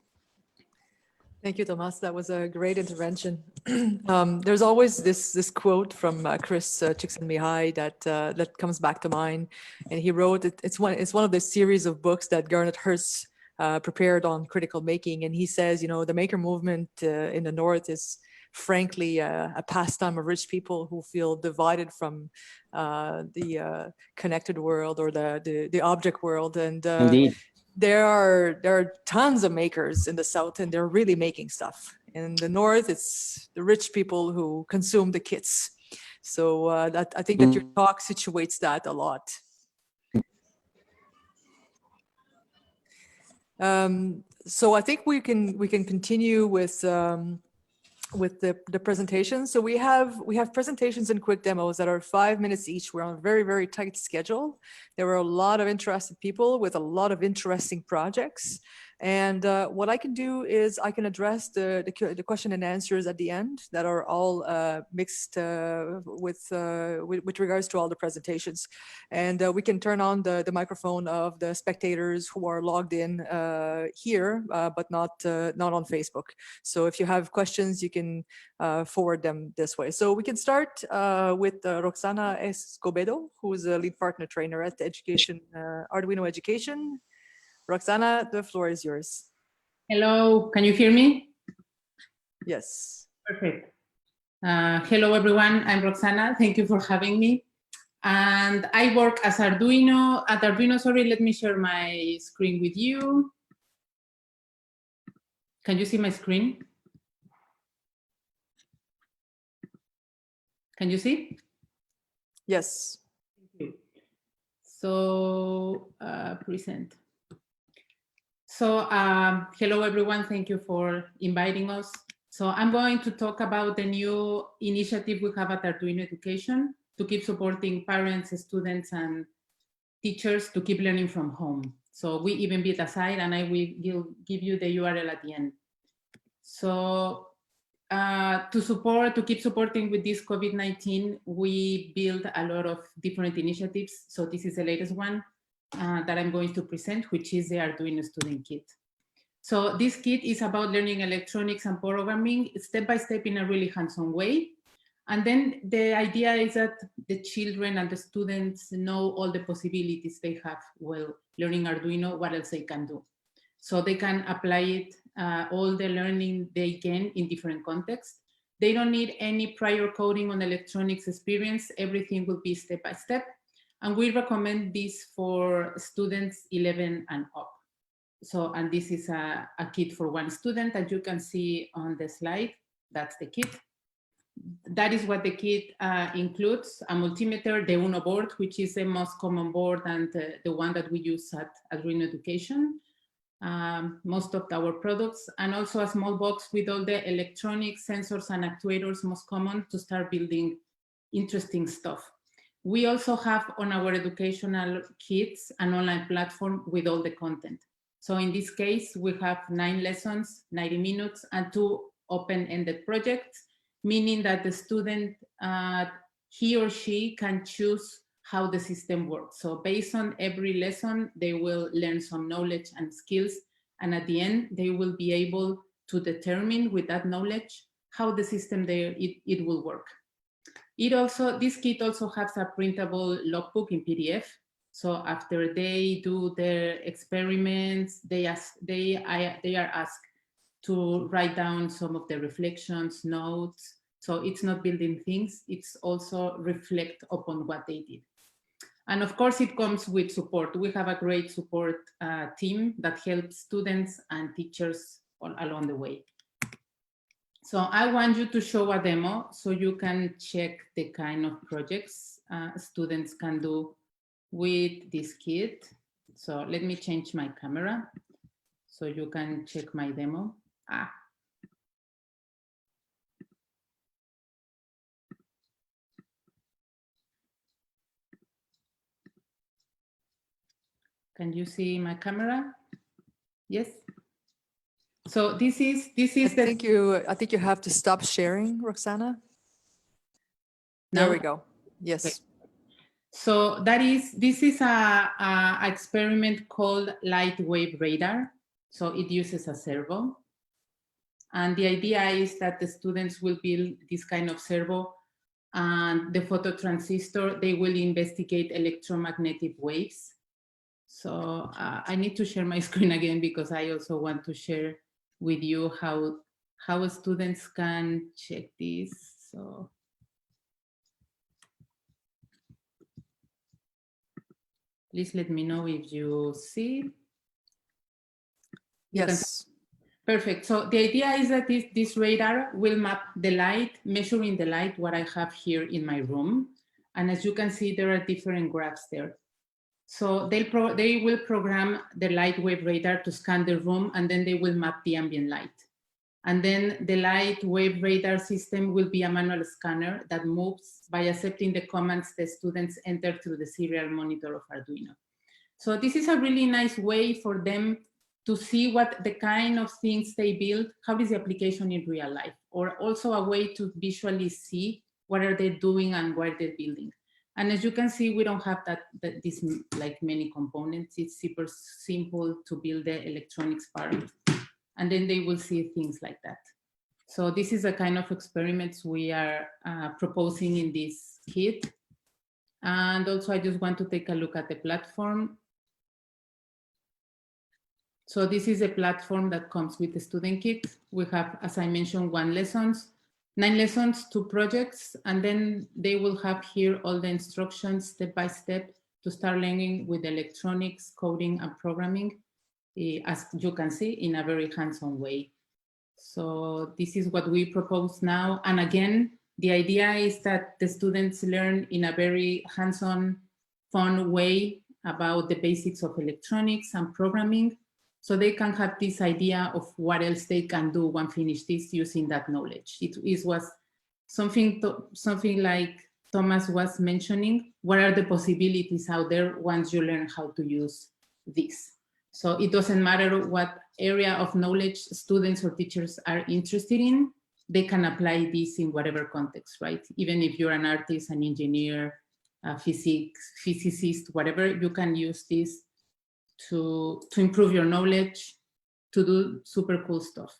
Thank you, Tomas. That was a great intervention. There's always this quote from Chris Csikszentmihalyi that comes back to mind, and he wrote it. It's one of the series of books that Garnet Hurst prepared on critical making, and he says, the maker movement in the North is frankly a pastime of rich people who feel divided from the connected world or the object world, and Indeed. There are tons of makers in the South, and they're really making stuff. In the North, it's the rich people who consume the kits. So I think that your talk situates that a lot. So I think we can continue with the presentation. So we have presentations and quick demos that are 5 minutes each. We're on a very tight schedule. There were a lot of interested people with a lot of interesting projects. And what I can do is I can address the question and answers at the end that are all mixed with regards to all the presentations. And we can turn on the microphone of the spectators who are logged in here, but not on Facebook. So if you have questions, you can forward them this way. So we can start with Roxana Escobedo, who is a lead partner trainer at the Arduino Education. Roxana, the floor is yours. Hello, can you hear me? Yes. Perfect. Hello, everyone. I'm Roxana. Thank you for having me. And I work as at Arduino. Sorry, let me share my screen with you. Can you see my screen? Can you see? Yes. Thank you. So, present. So, hello, everyone. Thank you for inviting us. So I'm going to talk about the new initiative we have at Arduino Education to keep supporting parents, students, and teachers to keep learning from home. So we even built a site, and I will give you the URL at the end. So to keep supporting with this COVID-19, we built a lot of different initiatives. So this is the latest one that I'm going to present, which is the Arduino Student Kit. So this kit is about learning electronics and programming step by step in a really hands-on way. And then the idea is that the children and the students know all the possibilities they have while learning Arduino, what else they can do. So they can apply it, all the learning they can in different contexts. They don't need any prior coding on electronics experience. Everything will be step by step. And we recommend this for students 11 and up. So, and this is a kit for one student, as you can see on the slide. That's the kit. That is what the kit includes: a multimeter, the Uno board, which is the most common board and the one that we use at Arduino Education, most of our products, and also a small box with all the electronics, sensors, and actuators most common to start building interesting stuff. We also have on our educational kits an online platform with all the content. So in this case, we have 9 lessons, 90 minutes, and 2 open-ended projects, meaning that the student, he or she can choose how the system works. So based on every lesson, they will learn some knowledge and skills. And at the end, they will be able to determine with that knowledge how the system it will work. This kit also has a printable logbook in PDF. So after they do their experiments, they are asked to write down some of the reflections, notes. So it's not building things, it's also reflect upon what they did. And of course, it comes with support. We have a great support team that helps students and teachers all along the way. So I want you to show a demo so you can check the kind of projects students can do with this kit. So let me change my camera so you can check my demo. Can you see my camera? Yes. So this is I think you have to stop sharing, Roxana. There we go. Yes. Okay. So this is a experiment called light wave radar. So it uses a servo. And the idea is that the students will build this kind of servo, and the phototransistor, they will investigate electromagnetic waves. So I need to share my screen again because I also want to share with you how students can check this. So please let me know if you see. Yes. Perfect. So the idea is that this radar will map the light, measuring the light, what I have here in my room. And as you can see, there are different graphs there. So they will program the light wave radar to scan the room, and then they will map the ambient light. And then the light wave radar system will be a manual scanner that moves by accepting the commands the students enter through the serial monitor of Arduino. So this is a really nice way for them to see what the kind of things they build, how is the application in real life, or also a way to visually see what are they doing and what they're building. And as you can see, we don't have this like many components. It's super simple to build the electronics part. And then they will see things like that. So this is a kind of experiments we are proposing in this kit. And also I just want to take a look at the platform. So this is a platform that comes with the student kit. We have, as I mentioned, 9 lessons, 2 projects, and then they will have here all the instructions step by step to start learning with electronics, coding, and programming, as you can see, in a very hands-on way. So this is what we propose now. And again, the idea is that the students learn in a very hands-on, fun way about the basics of electronics and programming, so they can have this idea of what else they can do when finish this using that knowledge. It was something like Thomas was mentioning. What are the possibilities out there once you learn how to use this? So it doesn't matter what area of knowledge students or teachers are interested in, they can apply this in whatever context, right? Even if you're an artist, an engineer, a physicist, whatever, you can use this to improve your knowledge, to do super cool stuff.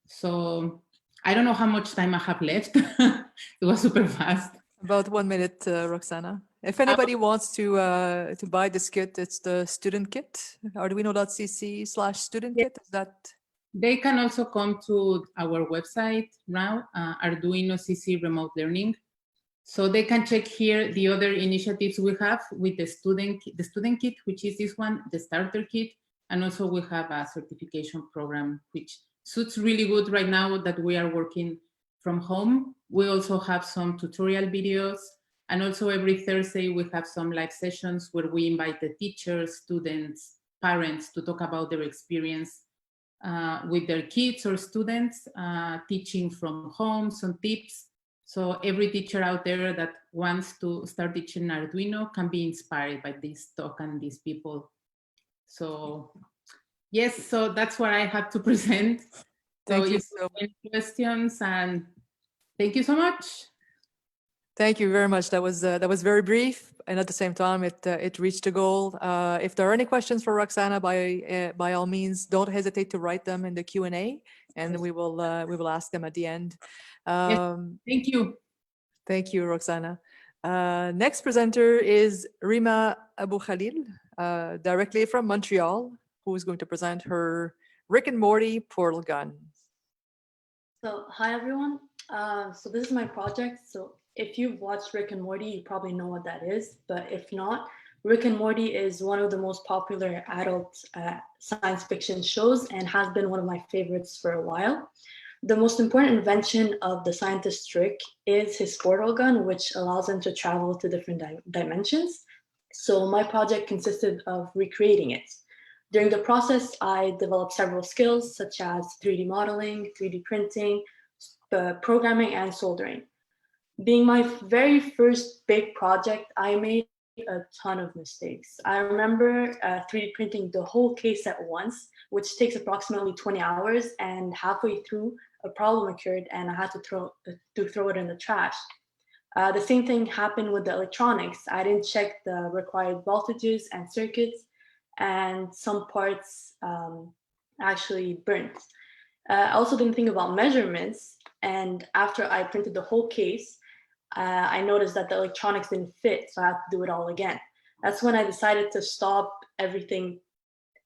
So I don't know how much time I have left. It was super fast. About 1 minute, Roxana. If anybody wants to buy this kit, it's the student kit, arduino.cc/student kit. Is that? They can also come to our website now, Arduino CC Remote Learning. So they can check here the other initiatives we have with the student kit, which is this one, the starter kit. And also we have a certification program, which suits really good right now that we are working from home. We also have some tutorial videos. And also every Thursday we have some live sessions where we invite the teachers, students, parents to talk about their experience with their kids or students, teaching from home, some tips. So every teacher out there that wants to start teaching Arduino can be inspired by this talk and these people. So yes, so that's what I have to present. Thank you so much. Questions, and thank you so much. Thank you very much. That was very brief, and at the same time, it reached a goal. If there are any questions for Roxana, by all means, don't hesitate to write them in the Q&A, and we will ask them at the end. Yes, thank you. Thank you, Roxana. Next presenter is Rima Abou Khalil, directly from Montreal, who is going to present her Rick and Morty portal gun. So hi everyone. So this is my project. So if you've watched Rick and Morty, you probably know what that is. But if not, Rick and Morty is one of the most popular adult science fiction shows and has been one of my favorites for a while. The most important invention of the scientist Rick is his portal gun, which allows him to travel to different dimensions. So my project consisted of recreating it. During the process, I developed several skills such as 3D modeling, 3D printing, programming, and soldering. Being my very first big project, I made a ton of mistakes. I remember 3D printing the whole case at once, which takes approximately 20 hours, and halfway through, a problem occurred and I had to throw it in the trash. The same thing happened with the electronics. I didn't check the required voltages and circuits, and some parts actually burnt. I also didn't think about measurements, and after I printed the whole case, I noticed that the electronics didn't fit, so I had to do it all again. That's when I decided to stop everything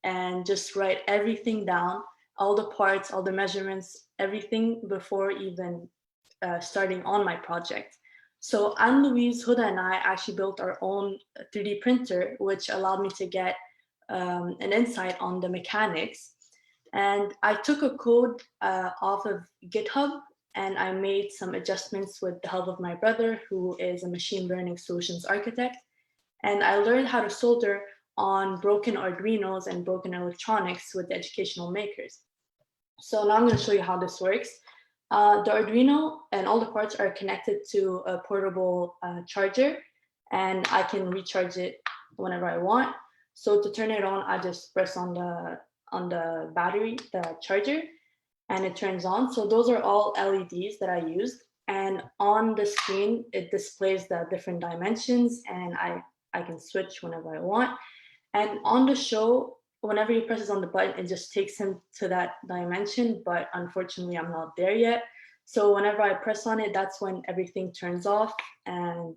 and just write everything down, all the parts, all the measurements, everything before even starting on my project. So Anne-Louise, Huda, and I actually built our own 3D printer, which allowed me to get an insight on the mechanics. And I took a code off of GitHub, and I made some adjustments with the help of my brother, who is a machine learning solutions architect. And I learned how to solder on broken Arduinos and broken electronics with the educational makers. So now I'm going to show you how this works. The Arduino and all the parts are connected to a portable charger, and I can recharge it whenever I want. So to turn it on, I just press on the battery, the charger, and it turns on. So those are all LEDs that I used. And on the screen, it displays the different dimensions, and I can switch whenever I want. And on the show, whenever he presses on the button, it just takes him to that dimension, but unfortunately I'm not there yet. So whenever I press on it, that's when everything turns off and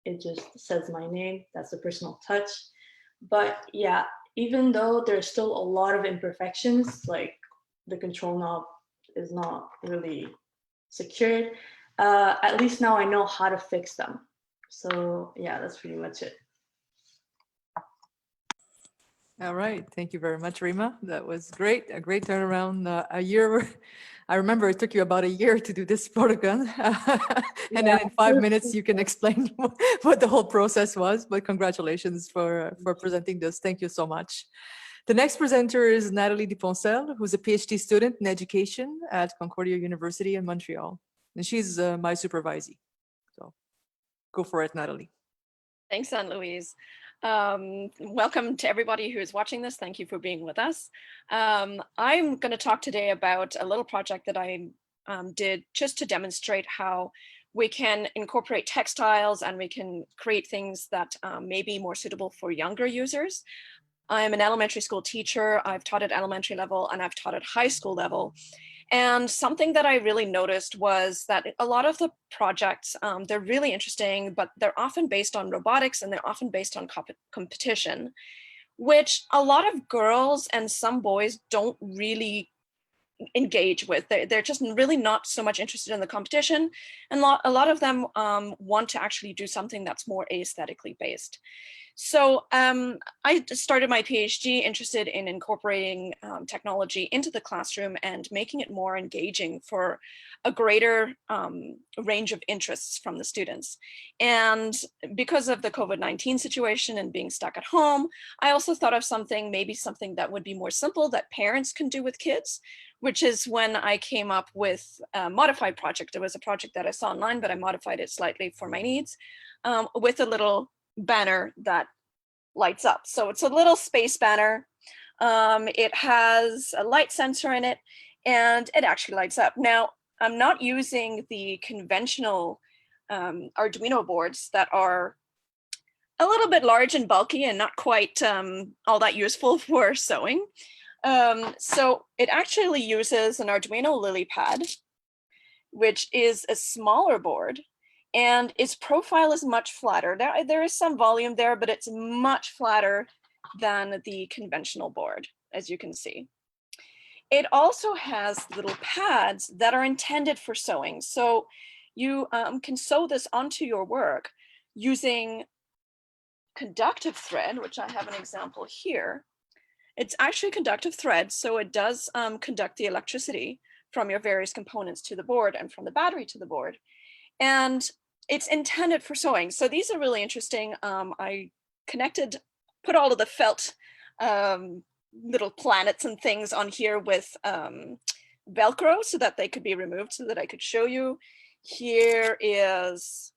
it just says my name. That's a personal touch. But yeah, even though there's still a lot of imperfections, like the control knob is not really secured, at least now I know how to fix them. So yeah, that's pretty much it. All right, thank you very much, Rima. That was great, a great turnaround. A year, I remember it took you about a year to do this protocol. And then in 5 minutes, you can explain what the whole process was, but congratulations for presenting this. Thank you so much. The next presenter is Natalie Deposal, who's a PhD student in education at Concordia University in Montreal. And she's my supervisee. So go for it, Natalie. Thanks, Anne-Louise. Welcome to everybody who is watching this. Thank you for being with us. I'm going to talk today about a little project that I did just to demonstrate how we can incorporate textiles and we can create things that may be more suitable for younger users. I'm an elementary school teacher. I've taught at elementary level and I've taught at high school level. And something that I really noticed was that a lot of the projects, they're really interesting, but they're often based on robotics and they're often based on competition, which a lot of girls and some boys don't really engage with. They're just really not so much interested in the competition. And a lot of them want to actually do something that's more aesthetically based. So I started my PhD interested in incorporating technology into the classroom and making it more engaging for a greater range of interests from the students. And because of the COVID-19 situation and being stuck at home, I also thought of maybe something that would be more simple that parents can do with kids, which is when I came up with a modified project. It was a project that I saw online, but I modified it slightly for my needs with a little banner that lights up. So it's a little space banner. It has a light sensor in it and it actually lights up. Now, I'm not using the conventional Arduino boards that are a little bit large and bulky and not quite all that useful for sewing. So it actually uses an Arduino LilyPad, which is a smaller board. And its profile is much flatter. There is some volume there, but it's much flatter than the conventional board, as you can see. It also has little pads that are intended for sewing. So you can sew this onto your work using conductive thread, which I have an example here. It's actually conductive thread, so it does conduct the electricity from your various components to the board and from the battery to the board. And it's intended for sewing. So these are really interesting. I put all of the felt little planets and things on here with Velcro so that they could be removed so that I could show you. Here is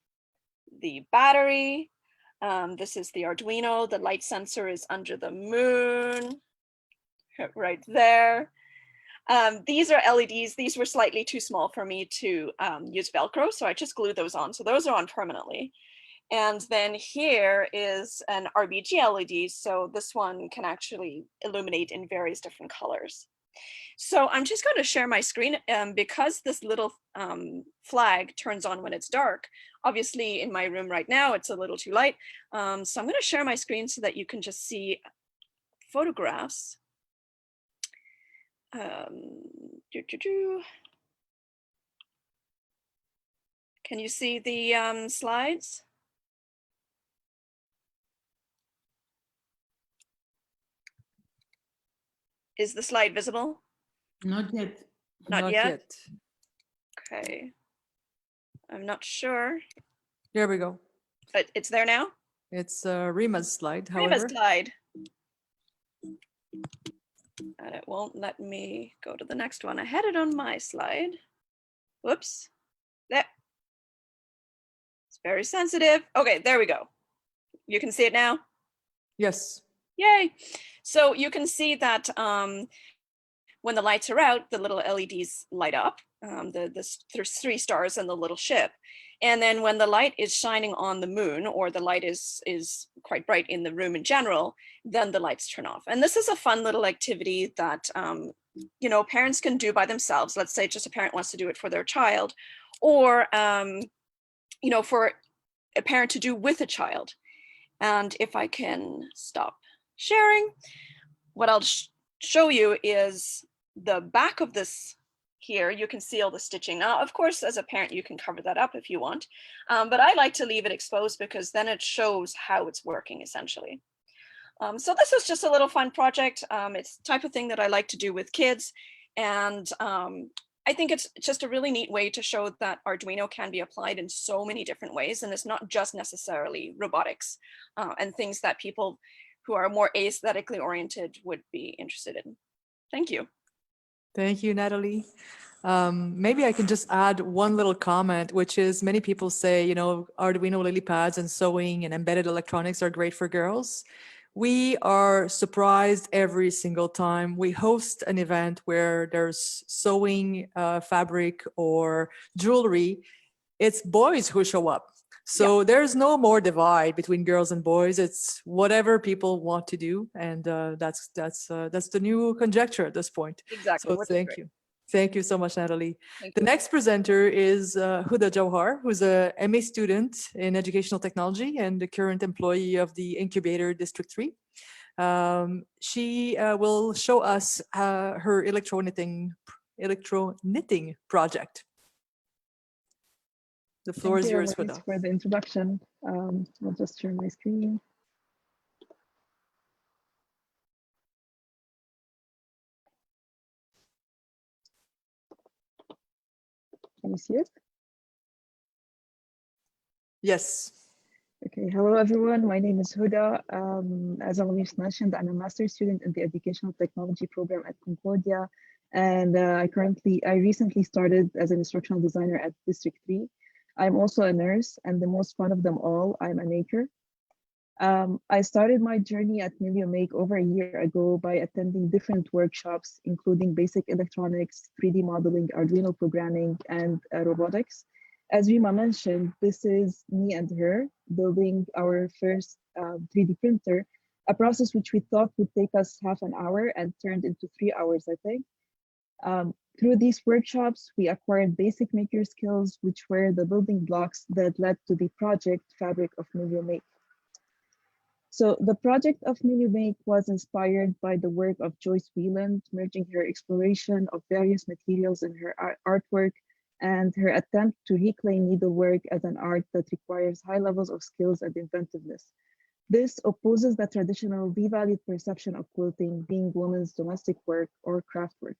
the battery. This is the Arduino. The light sensor is under the moon, right there. These are LEDs. These were slightly too small for me to use Velcro, so I just glued those on. So those are on permanently. And then here is an RGB LED. So this one can actually illuminate in various different colors. So I'm just going to share my screen because this little flag turns on when it's dark. Obviously in my room right now, it's a little too light. So I'm going to share my screen so that you can just see photographs. Can you see the slides? Is the slide visible? Not yet. Not yet? Okay. I'm not sure. There we go. But it's there now? It's Rima's slide, however. Rima's slide. And it won't let me go to the next one. I had it on my slide. Whoops. There. It's very sensitive. Okay, there we go. You can see it now? Yes. Yay. So you can see that when the lights are out, the little LEDs light up. There's 3 stars in the little ship. And then when the light is shining on the moon, or the light is quite bright in the room in general, then the lights turn off. And this is a fun little activity that you know, parents can do by themselves. Let's say just a parent wants to do it for their child, or you know, for a parent to do with a child. And if I can stop sharing, what I'll show you is the back of this. Here you can see all the stitching. Now, of course, as a parent, you can cover that up if you want, but I like to leave it exposed because then it shows how it's working essentially. So this is just a little fun project. It's the type of thing that I like to do with kids, and I think it's just a really neat way to show that Arduino can be applied in so many different ways, and it's not just necessarily robotics and things that people who are more aesthetically oriented would be interested in. Thank you. Thank you, Natalie. Maybe I can just add one little comment, which is many people say, Arduino lily pads and sewing and embedded electronics are great for girls. We are surprised every single time we host an event where there's sewing fabric or jewelry. It's boys who show up. So there's no more divide between girls and boys. It's whatever people want to do, and that's the new conjecture at this point. Exactly. So which is thank great. you. Thank you so much, Natalie. Thank The you. next presenter is Huda Jauhar, who's a MA student in educational technology and the current employee of the Incubator District 3. She will show us her electro knitting project. The floor is yours, Huda. For the introduction. I'll just share my screen. Can you see it? Yes. Okay, hello everyone. My name is Huda. As Alamis mentioned, I'm a master's student in the educational technology program at Concordia. And I recently started as an instructional designer at District 3. I'm also a nurse, and the most fun of them all, I'm a maker. I started my journey at Milieux Make over a year ago by attending different workshops, including basic electronics, 3D modeling, Arduino programming, and robotics. As Rima mentioned, this is me and her building our first 3D printer, a process which we thought would take us half an hour and turned into 3 hours, I think. Through these workshops, we acquired basic maker skills, which were the building blocks that led to the project Fabric of Milieux Make. So the project of Milieux Make was inspired by the work of Joyce Wieland, merging her exploration of various materials in her artwork and her attempt to reclaim needlework as an art that requires high levels of skills and inventiveness. This opposes the traditional devalued perception of quilting being women's domestic work or craft work.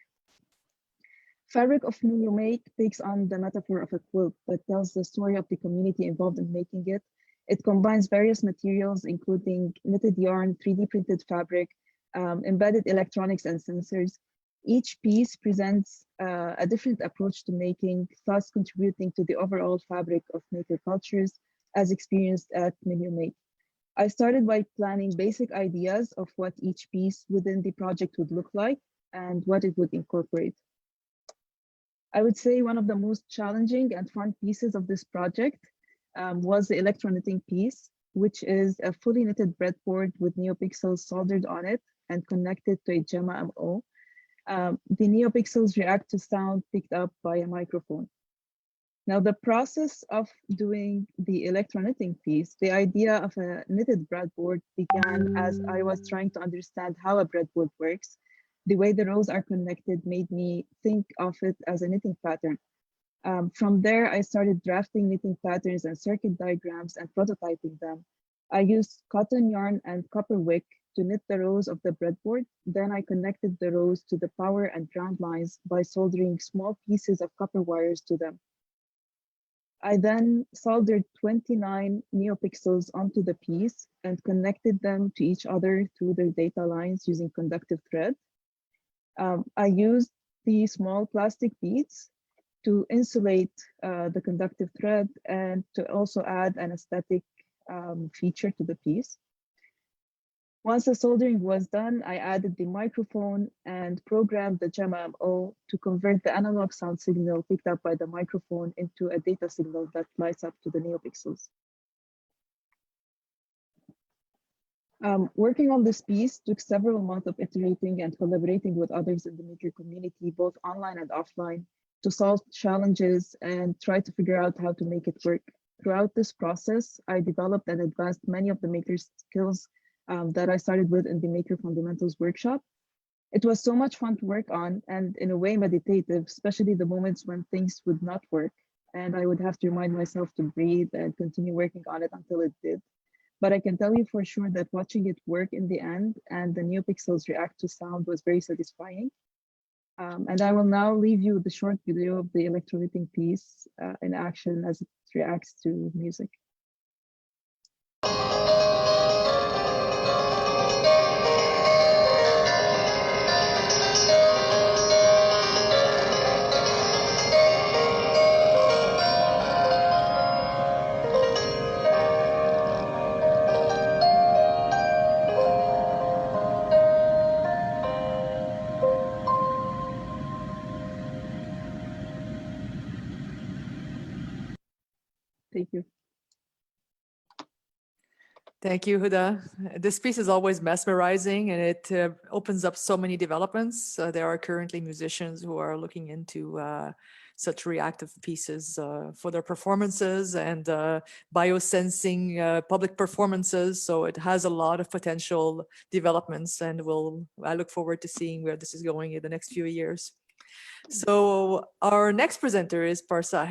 Fabric of Milieux Make takes on the metaphor of a quilt that tells the story of the community involved in making it. It combines various materials, including knitted yarn, 3D printed fabric, embedded electronics and sensors. Each piece presents a different approach to making, thus contributing to the overall fabric of maker cultures as experienced at Milieux Make. I started by planning basic ideas of what each piece within the project would look like and what it would incorporate. I would say one of the most challenging and fun pieces of this project was the electro-knitting piece, which is a fully knitted breadboard with neopixels soldered on it and connected to a Gemma MO. The neopixels react to sound picked up by a microphone. Now, the process of doing the electro-knitting piece, the idea of a knitted breadboard began as I was trying to understand how a breadboard works. The way the rows are connected made me think of it as a knitting pattern. From there, I started drafting knitting patterns and circuit diagrams and prototyping them. I used cotton yarn and copper wick to knit the rows of the breadboard. Then I connected the rows to the power and ground lines by soldering small pieces of copper wires to them. I then soldered 29 neopixels onto the piece and connected them to each other through their data lines using conductive thread. I used the small plastic beads to insulate the conductive thread and to also add an aesthetic feature to the piece. Once the soldering was done, I added the microphone and programmed the Gemma MO to convert the analog sound signal picked up by the microphone into a data signal that lights up to the neopixels. Working on this piece took several months of iterating and collaborating with others in the maker community, both online and offline, to solve challenges and try to figure out how to make it work. Throughout this process, I developed and advanced many of the maker's skills that I started with in the Maker Fundamentals workshop. It was so much fun to work on and in a way meditative, especially the moments when things would not work and I would have to remind myself to breathe and continue working on it until it did. But I can tell you for sure that watching it work in the end and the neopixels react to sound was very satisfying. And I will now leave you with a short video of the electro-knitting piece in action as it reacts to music. Thank you. Thank you, Huda. This piece is always mesmerizing, and it opens up so many developments. There are currently musicians who are looking into such reactive pieces for their performances and biosensing public performances. So it has a lot of potential developments, and I look forward to seeing where this is going in the next few years. So our next presenter is Parsa,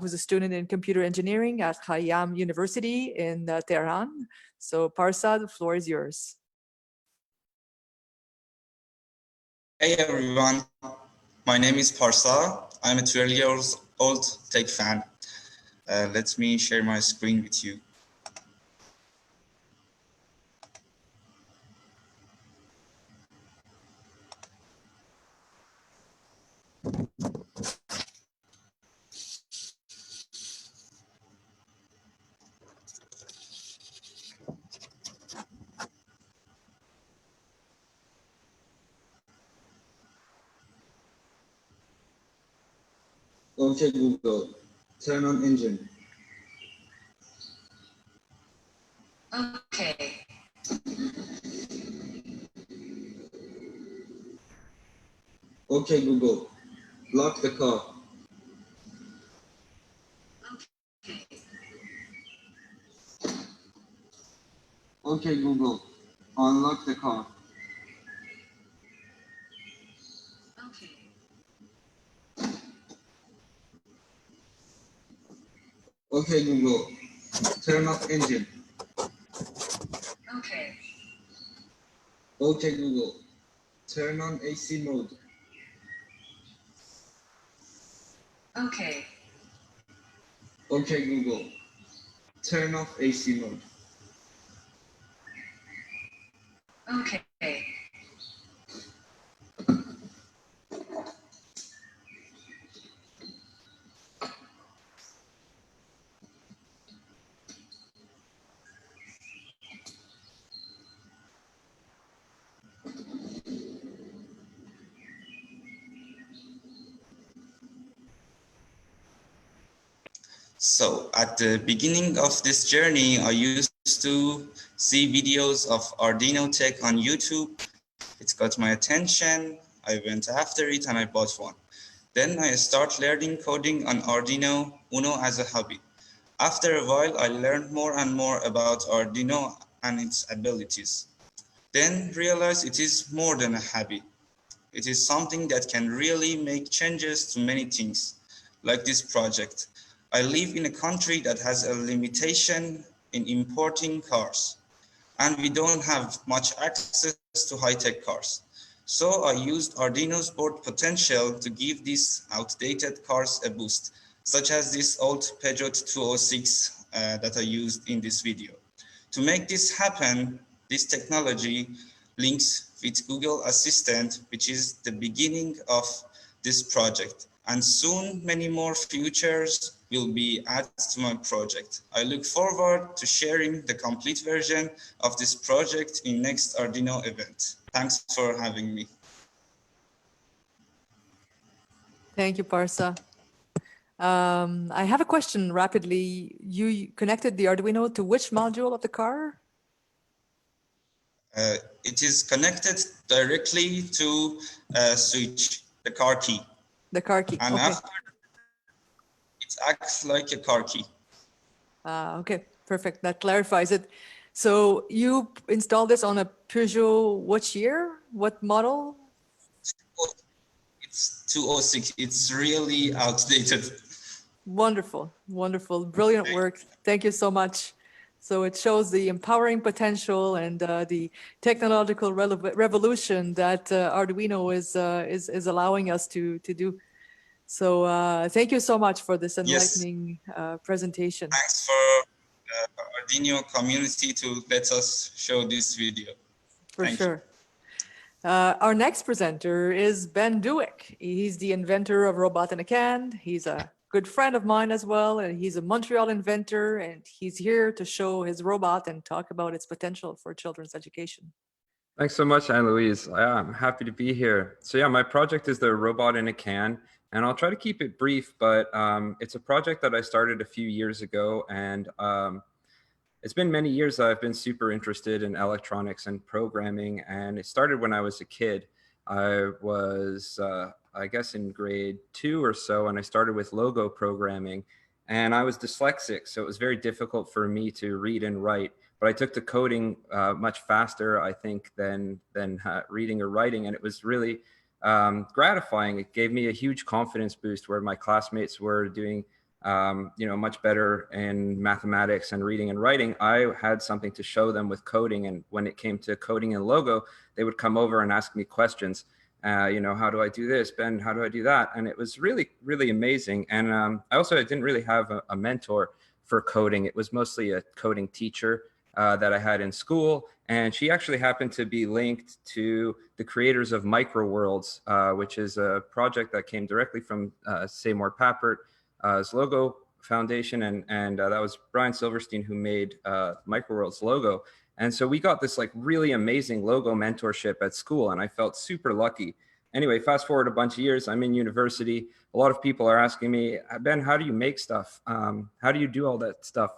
who's a student in computer engineering at Khayyam University in Tehran. So Parsa, the floor is yours. Hey everyone, my name is Parsa. I'm a 12 years old tech fan. Let me share my screen with you. Okay, Google, turn on engine. Okay. Okay, Google, lock the car. Okay. Okay, Google, unlock the car. Okay, Google, turn off engine. Okay. Okay, Google, turn on AC mode. Okay. Okay, Google, turn off AC mode. Okay. So at the beginning of this journey, I used to see videos of Arduino tech on YouTube. It got my attention. I went after it and I bought one. Then I started learning coding on Arduino Uno as a hobby. After a while, I learned more and more about Arduino and its abilities. Then realized it is more than a hobby. It is something that can really make changes to many things, like this project. I live in a country that has a limitation in importing cars, and we don't have much access to high-tech cars. So I used Arduino's board potential to give these outdated cars a boost, such as this old Peugeot 206 that I used in this video. To make this happen, this technology links with Google Assistant, which is the beginning of this project. And soon many more features will be added to my project. I look forward to sharing the complete version of this project in next Arduino event. Thanks for having me. Thank you, Parsa. I have a question rapidly. You connected the Arduino to which module of the car? It is connected directly to a switch, the car key. The car key, And okay. after, it acts like a car key. Okay, perfect. That clarifies it. So you installed this on a Peugeot, which year? What model? It's 206. It's really outdated. Wonderful, wonderful, brilliant work. Thank you so much. So it shows the empowering potential and the technological revolution that Arduino is allowing us to do. So thank you so much for this enlightening presentation. Thanks for Arduino community to let us show this video. For sure. Our next presenter is Ben Duick. He's the inventor of Robot in a Can. He's a good friend of mine as well, and he's a Montreal inventor, and he's here to show his robot and talk about its potential for children's education. Thanks so much, Anne-Louise. I'm happy to be here. So yeah, my project is the Robot in a Can. And I'll try to keep it brief, but it's a project that I started a few years ago, and it's been many years that I've been super interested in electronics and programming, and it started when I was a kid. I was, I guess, in grade 2 or so, and I started with logo programming, and I was dyslexic, so it was very difficult for me to read and write, but I took to coding much faster, I think, than reading or writing, and it was really gratifying. It gave me a huge confidence boost where my classmates were doing you know, much better in mathematics and reading and writing. I had something to show them with coding, and when it came to coding and logo, they would come over and ask me questions. You know, how do I do this, Ben? How do I do that? And it was really, really amazing. And I didn't really have a mentor for coding. It was mostly a coding teacher that I had in school, and she actually happened to be linked to the creators of Microworlds, which is a project that came directly from Seymour Papert's logo foundation, and that was Brian Silverstein who made Microworlds logo. And so we got this like really amazing logo mentorship at school, and I felt super lucky. Anyway, fast forward a bunch of years, I'm in university. A lot of people are asking me, Ben, how do you make stuff? How do you do all that stuff?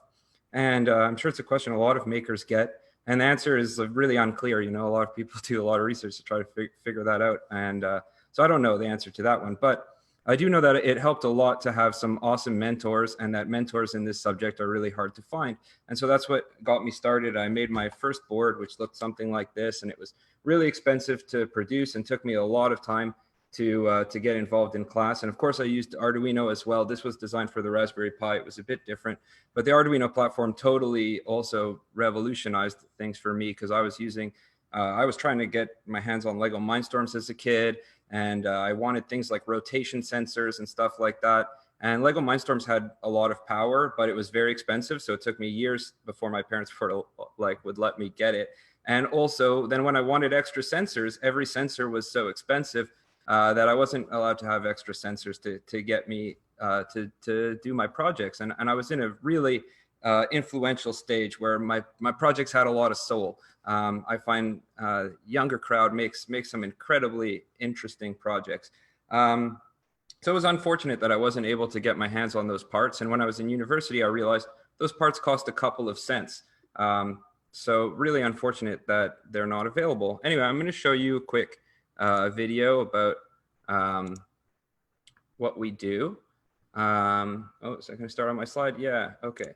And I'm sure it's a question a lot of makers get. And the answer is really unclear. You know, a lot of people do a lot of research to try to figure that out. And so I don't know the answer to that one, but I do know that it helped a lot to have some awesome mentors, and that mentors in this subject are really hard to find. And so that's what got me started. I made my first board, which looked something like this, and it was really expensive to produce and took me a lot of time to get involved in class. And of course, I used Arduino as well. This was designed for the Raspberry Pi. It was a bit different, but the Arduino platform totally also revolutionized things for me, because I was trying to get my hands on Lego Mindstorms as a kid, and I wanted things like rotation sensors and stuff like that. And Lego Mindstorms had a lot of power, but it was very expensive, so it took me years before my parents would let me get it. And also, then when I wanted extra sensors, every sensor was so expensive that I wasn't allowed to have extra sensors to get me to do my projects. And I was in a really influential stage where my projects had a lot of soul. I find younger crowd makes some incredibly interesting projects. So it was unfortunate that I wasn't able to get my hands on those parts. And when I was in university, I realized those parts cost a couple of cents. So really unfortunate that they're not available. Anyway, I'm going to show you a quick video about what we do. Oh, so I'm going to start on my slide. Yeah, okay.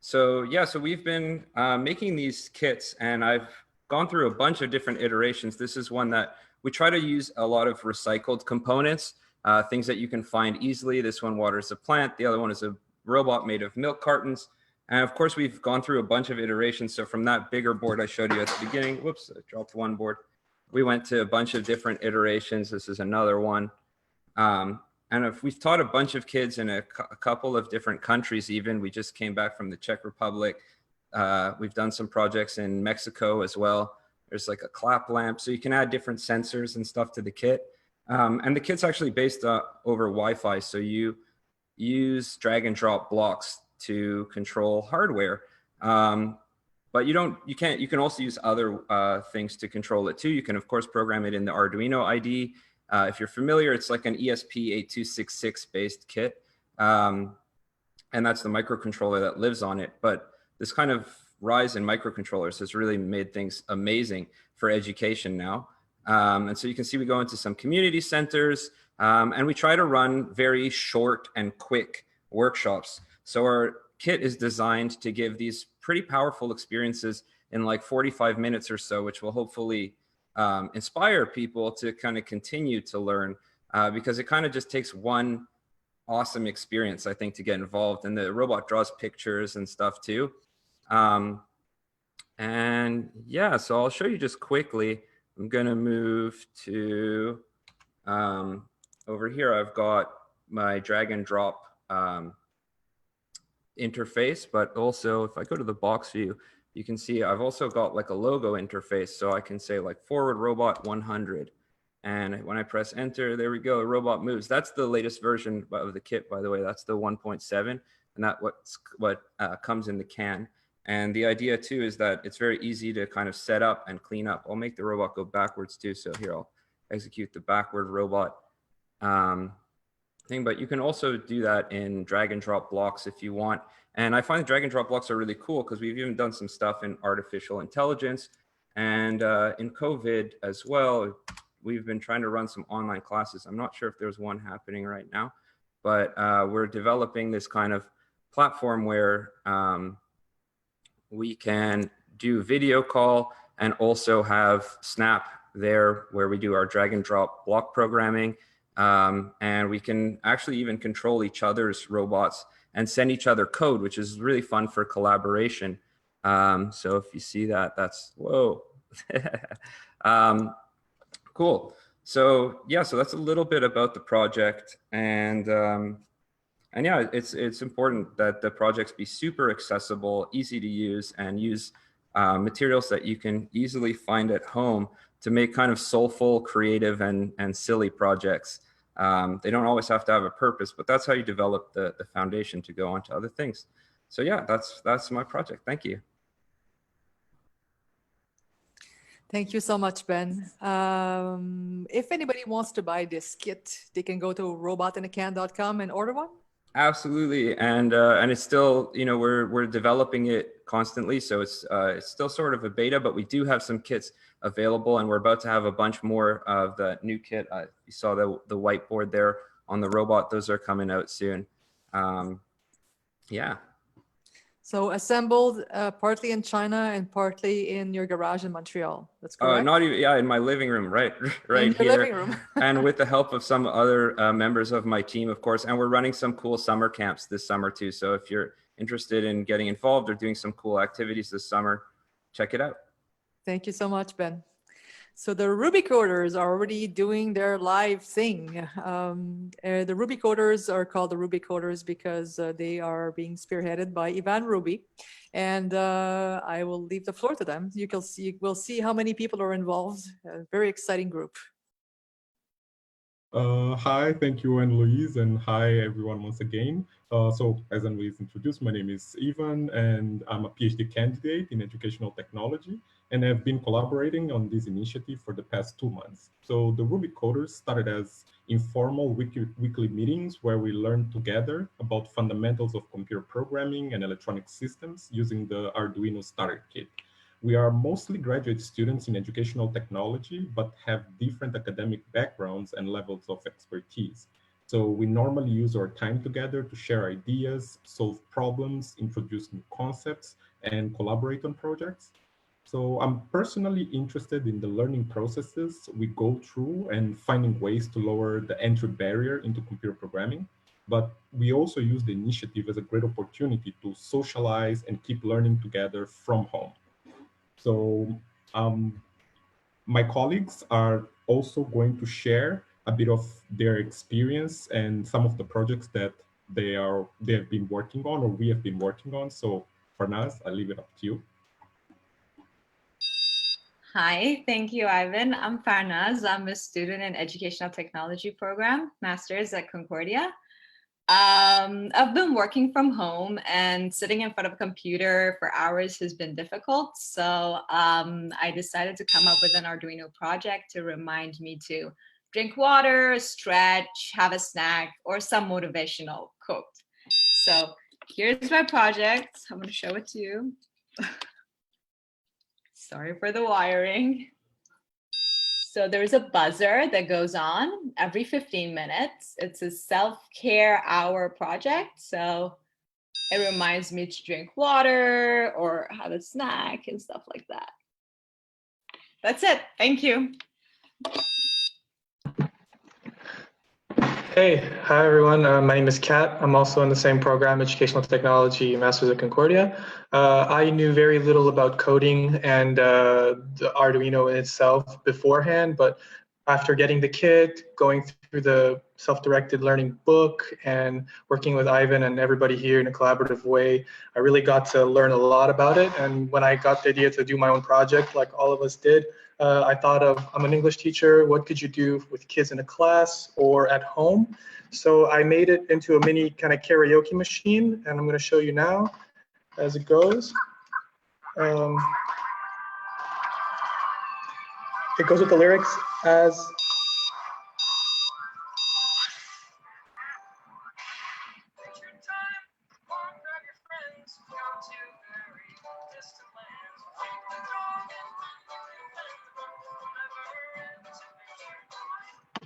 So yeah, so we've been making these kits, and I've gone through a bunch of different iterations. This is one that we try to use a lot of recycled components, things that you can find easily. This one waters a plant. The other one is a robot made of milk cartons. And of course, we've gone through a bunch of iterations. So from that bigger board I showed you at the beginning, whoops, I dropped one board. We went to a bunch of different iterations. This is another one. And if we've taught a bunch of kids in a couple of different countries even. We just came back from the Czech Republic. We've done some projects in Mexico as well. There's like a clap lamp. So you can add different sensors and stuff to the kit. And the kit's actually based over Wi-Fi. So you use drag and drop blocks to control hardware. But you can also use other things to control it too. You can of course program it in the Arduino IDE. If you're familiar, it's like an ESP8266 based kit. And that's the microcontroller that lives on it. But this kind of rise in microcontrollers has really made things amazing for education now. And so you can see we go into some community centers and we try to run very short and quick workshops. So our kit is designed to give these pretty powerful experiences in like 45 minutes or so, which will hopefully inspire people to kind of continue to learn because it kind of just takes one awesome experience, I think, to get involved. And the robot draws pictures and stuff too. And yeah, so I'll show you just quickly. I'm gonna move to over here. I've got my drag and drop interface, but also if I go to the box view, you can see I've also got like a logo interface. So I can say like forward robot 100. And when I press enter, there we go, the robot moves. That's the latest version of the kit, by the way. That's the 1.7, and that's what comes in the can. And the idea too is that it's very easy to kind of set up and clean up. I'll make the robot go backwards too. So here I'll execute the backward robot. thing, but you can also do that in drag and drop blocks if you want. And I find drag and drop blocks are really cool because we've even done some stuff in artificial intelligence and in COVID as well. We've been trying to run some online classes. I'm not sure if there's one happening right now, but we're developing this kind of platform where we can do video call and also have Snap there where we do our drag and drop block programming. And we can actually even control each other's robots and send each other code, which is really fun for collaboration. So if you see that, that's, whoa. Cool. So yeah, so that's a little bit about the project. And yeah, it's important that the projects be super accessible, easy to use, and use materials that you can easily find at home to make kind of soulful, creative, and silly projects. They don't always have to have a purpose, but that's how you develop the foundation to go on to other things. So yeah, that's my project. Thank you. Thank you so much, Ben. If anybody wants to buy this kit, they can go to robotinacan.com and order one. Absolutely, and it's still, you know, we're developing it constantly, so it's still sort of a beta, but we do have some kits available, and we're about to have a bunch more of the new kit. You saw the whiteboard there on the robot; those are coming out soon. Yeah. So assembled partly in China and partly in your garage in Montreal. That's correct? Not even, yeah, in my living room, right in your here. Living room. And with the help of some other members of my team, of course. And we're running some cool summer camps this summer too. So if you're interested in getting involved or doing some cool activities this summer, check it out. Thank you so much, Ben. So the Ruby coders are already doing their live thing. The Ruby coders are called the Ruby coders because they are being spearheaded by Ivan Ruby. And I will leave the floor to them. We'll see how many people are involved. A very exciting group. Hi, thank you, Anne-Louise, and hi, everyone, once again. So, as Anne-Louise introduced, my name is Ivan, and I'm a PhD candidate in educational technology, and I've been collaborating on this initiative for the past 2 months. So, the Ruby Coders started as informal weekly meetings where we learned together about fundamentals of computer programming and electronic systems using the Arduino starter kit. We are mostly graduate students in educational technology, but have different academic backgrounds and levels of expertise. So we normally use our time together to share ideas, solve problems, introduce new concepts, and collaborate on projects. So I'm personally interested in the learning processes we go through and finding ways to lower the entry barrier into computer programming. But we also use the initiative as a great opportunity to socialize and keep learning together from home. So my colleagues are also going to share a bit of their experience and some of the projects that they have been working on or we have been working on. So Farnaz, I leave it up to you. Hi, thank you, Ivan. I'm Farnaz. I'm a student in Educational Technology program, Master's at Concordia. I've been working from home and sitting in front of a computer for hours has been difficult. So I decided to come up with an Arduino project to remind me to drink water, stretch, have a snack, or some motivational quote. So here's my project. I'm going to show it to you. Sorry for the wiring. So there's a buzzer that goes on every 15 minutes. It's a self-care hour project. So it reminds me to drink water or have a snack and stuff like that. That's it. Thank you. Hey, hi everyone. My name is Kat. I'm also in the same program, Educational Technology, Masters at Concordia. I knew very little about coding and the Arduino in itself beforehand, but after getting the kit, going through the self-directed learning book and working with Ivan and everybody here in a collaborative way, I really got to learn a lot about it. And when I got the idea to do my own project, like all of us did, I thought of, I'm an English teacher, what could you do with kids in a class or at home? So I made it into a mini kind of karaoke machine, and I'm going to show you now as it goes. It goes with the lyrics as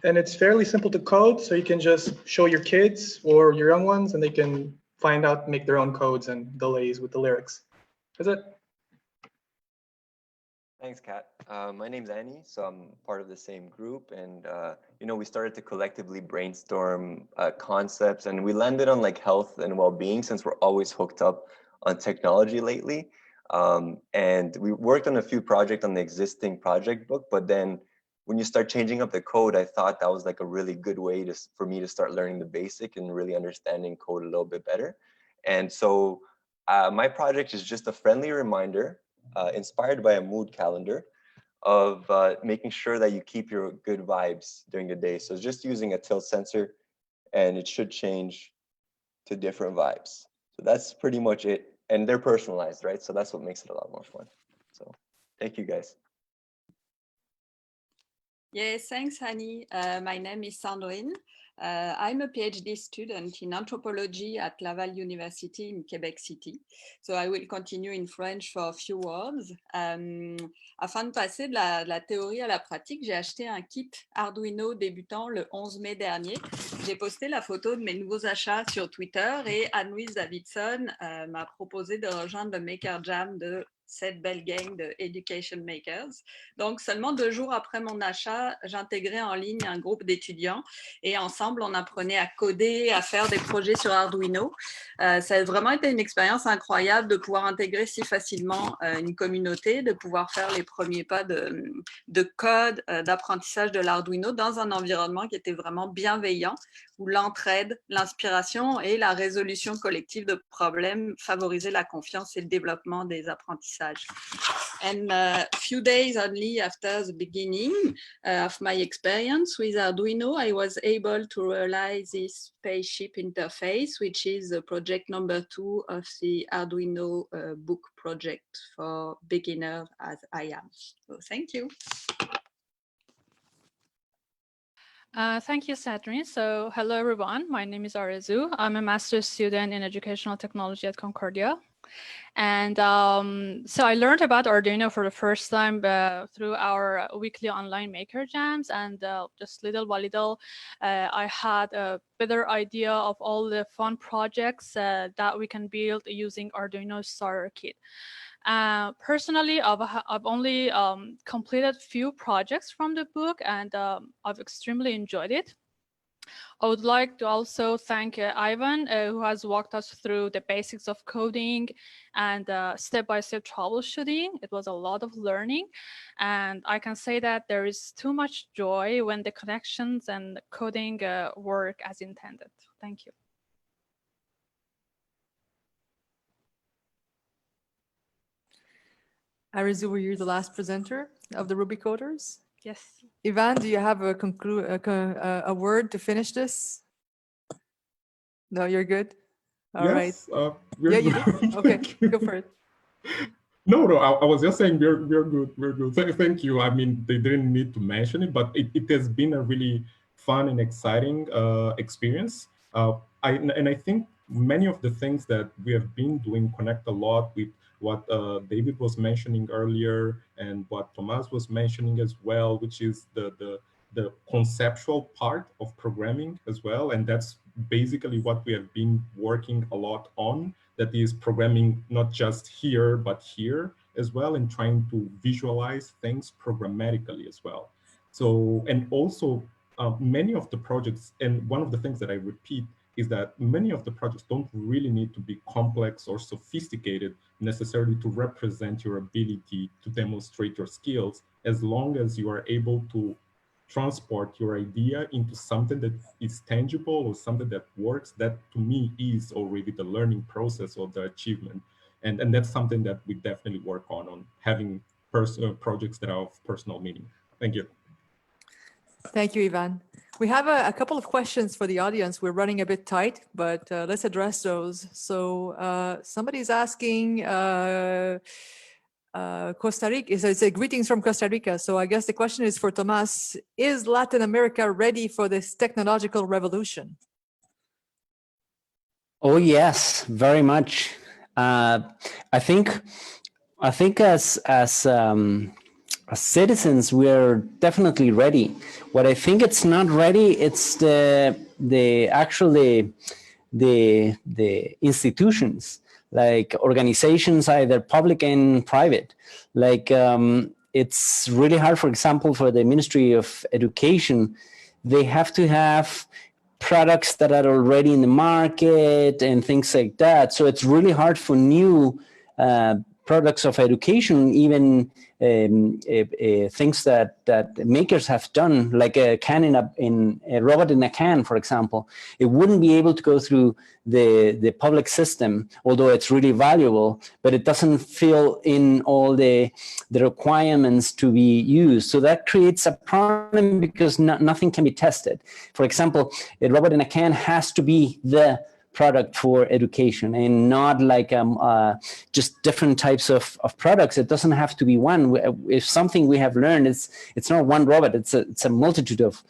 and it's fairly simple to code. So you can just show your kids or your young ones, and they can find out, make their own codes and delays with the lyrics. That's it. Thanks, Kat. My name's Annie, so I'm part of the same group, and you know, we started to collectively brainstorm concepts, and we landed on like health and well-being, since we're always hooked up on technology lately. And we worked on a few projects on the existing project book, but then when you start changing up the code, I thought that was like a really good way for me to start learning the basic and really understanding code a little bit better. And so my project is just a friendly reminder, inspired by a mood calendar, of making sure that you keep your good vibes during the day. So just using a tilt sensor, and it should change to different vibes. So that's pretty much it. And they're personalized, right? So that's what makes it a lot more fun. So thank you, guys. Yes, thanks, Annie. My name is Sandrine. I'm a PhD student in anthropology at Laval University in Quebec City. So I will continue in French for a few words. Afin de passer de la théorie à la pratique, j'ai acheté un kit Arduino débutant le 11 mai dernier. J'ai posté la photo de mes nouveaux achats sur Twitter et Anne-Louise Davidson m'a proposé de rejoindre le Maker Jam de cette belle gang de Education Makers. Donc, seulement 2 jours après mon achat, j'intégrais en ligne un groupe d'étudiants et ensemble, on apprenait à coder, à faire des projets sur Arduino. Ça a vraiment été une expérience incroyable de pouvoir intégrer si facilement une communauté, de pouvoir faire les premiers pas de code, d'apprentissage de l'Arduino dans un environnement qui était vraiment bienveillant, où l'entraide, l'inspiration et la résolution collective de problèmes favorisaient la confiance et le développement des apprentissages. And a few days only after the beginning of my experience with Arduino, I was able to realize this spaceship interface, which is project number 2 of the Arduino book project for beginners as I am. So thank you. Thank you, Sandrine. So hello, everyone. My name is Arezu. I'm a master's student in educational technology at Concordia. And so I learned about Arduino for the first time through our weekly online maker jams. And just little by little, I had a better idea of all the fun projects that we can build using Arduino Starter Kit. Personally, I've only completed few projects from the book, and I've extremely enjoyed it. I would like to also thank Ivan, who has walked us through the basics of coding and step-by-step troubleshooting. It was a lot of learning, and I can say that there is too much joy when the connections and coding work as intended. Thank you. Arezu, were you the last presenter of the Ruby Coders? Yes. Ivan, do you have a word to finish this? No, you're good? All right. Yeah, you do? Okay, go for it. No, I was just saying we're good, we're good. Thank you. I mean, they didn't need to mention it, but it has been a really fun and exciting experience. I think many of the things that we have been doing connect a lot with what David was mentioning earlier and what Tomas was mentioning as well, which is the conceptual part of programming as well. And that's basically what we have been working a lot on, that is programming not just here, but here as well, and trying to visualize things programmatically as well. So, and also many of the projects, and one of the things that I repeat is that many of the projects don't really need to be complex or sophisticated necessarily to represent your ability to demonstrate your skills, as long as you are able to transport your idea into something that is tangible or something that works. That to me is already the learning process of the achievement. And that's something that we definitely work on having projects that are of personal meaning. Thank you. Thank you, Ivan. We have a couple of questions for the audience. We're running a bit tight, but let's address those. So somebody's asking, Costa Rica, it's a greetings from Costa Rica. So I guess the question is for Tomas, is Latin America ready for this technological revolution? Oh, yes, very much. I think as as citizens, we are definitely ready. What I think it's not ready, it's actually the institutions, like organizations, either public and private. Like it's really hard, for example, for the Ministry of Education, they have to have products that are already in the market and things like that. So it's really hard for new products of education, even things that makers have done, like a can in a robot in a can, for example. It wouldn't be able to go through the public system, although it's really valuable, but it doesn't fill in all the requirements to be used. So that creates a problem because nothing can be tested. For example, a robot in a can has to be the product for education and not like just different types of products. It doesn't have to be one. If something we have learned, it's not one robot, it's a multitude of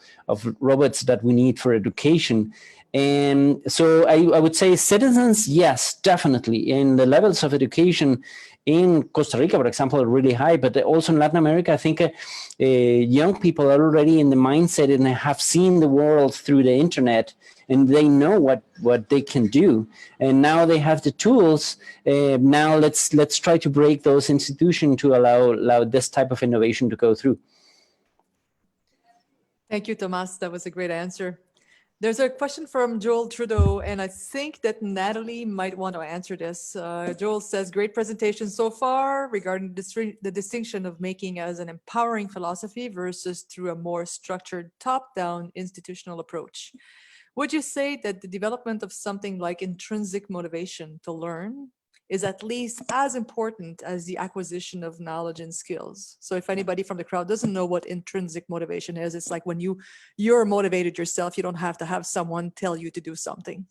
robots that we need for education. And so I would say citizens, yes, definitely. In the levels of education in Costa Rica, for example, are really high, but also in Latin America, I think young people are already in the mindset and have seen the world through the internet, and they know what they can do. And now they have the tools. Now let's try to break those institutions to allow this type of innovation to go through. Thank you, Tomas. That was a great answer. There's a question from Joel Trudeau, and I think that Natalie might want to answer this. Joel says, great presentation so far regarding the distinction of making as an empowering philosophy versus through a more structured top-down institutional approach. Would you say that the development of something like intrinsic motivation to learn is at least as important as the acquisition of knowledge and skills? So if anybody from the crowd doesn't know what intrinsic motivation is, it's like when you're motivated yourself, you don't have to have someone tell you to do something.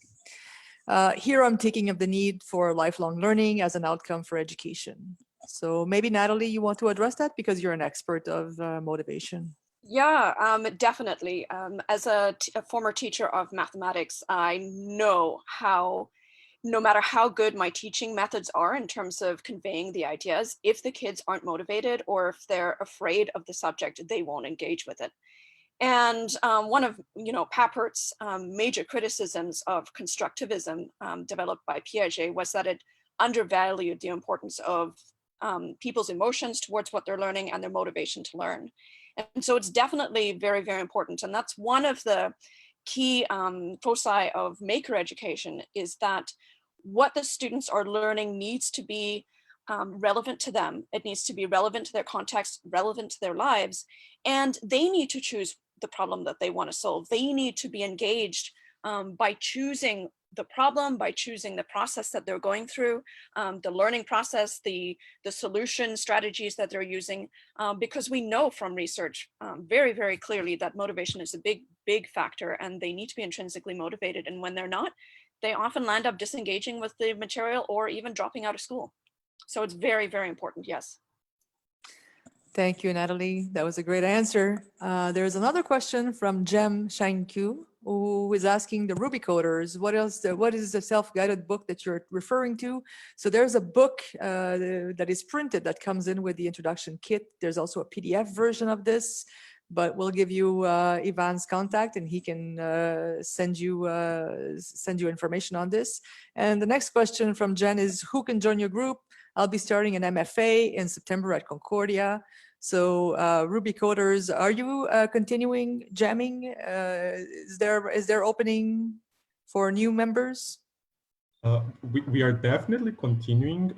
Here I'm thinking of the need for lifelong learning as an outcome for education. So maybe Natalie, you want to address that because you're an expert of motivation. Yeah, definitely. As a former teacher of mathematics, I know how, no matter how good my teaching methods are in terms of conveying the ideas, if the kids aren't motivated or if they're afraid of the subject, they won't engage with it. And one of Papert's major criticisms of constructivism developed by Piaget was that it undervalued the importance of people's emotions towards what they're learning and their motivation to learn. And so it's definitely very, very important. And that's one of the key foci of maker education, is that what the students are learning needs to be relevant to them. It needs to be relevant to their context, relevant to their lives, and they need to choose the problem that they want to solve. They need to be engaged by choosing the problem, by choosing the process that they're going through, the learning process, the solution strategies that they're using, because we know from research very, very clearly that motivation is a big, big factor, and they need to be intrinsically motivated. And when they're not, they often land up disengaging with the material or even dropping out of school. So it's very, very important, yes. Thank you, Natalie. That was a great answer. There's another question from Jem Shankyu, who is asking the Ruby coders, what is the self-guided book that you're referring to? So there's a book that is printed that comes in with the introduction kit. There's also a PDF version of this, but we'll give you Ivan's contact and he can send you information on this. And the next question from Jen is, who can join your group? I'll be starting an MFA in September at Concordia. So Ruby coders, are you continuing jamming? Is there opening for new members? We are definitely continuing.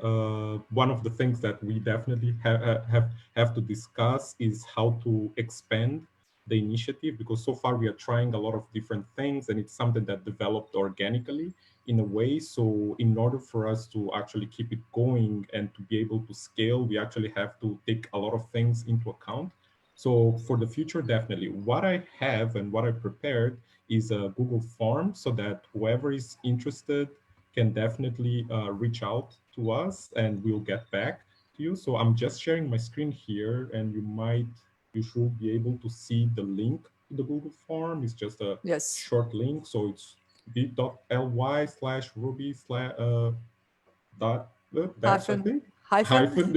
One of the things that we definitely have to discuss is how to expand the initiative, because so far we are trying a lot of different things, and it's something that developed organically in a way. So in order for us to actually keep it going and to be able to scale, we actually have to take a lot of things into account. So for the future, definitely. What I have and what I prepared is a Google form so that whoever is interested can definitely reach out to us and we'll get back to you. So I'm just sharing my screen here, and you should be able to see the link to the Google form. It's just a short link. So it's bit.ly/ruby/ I think hyphen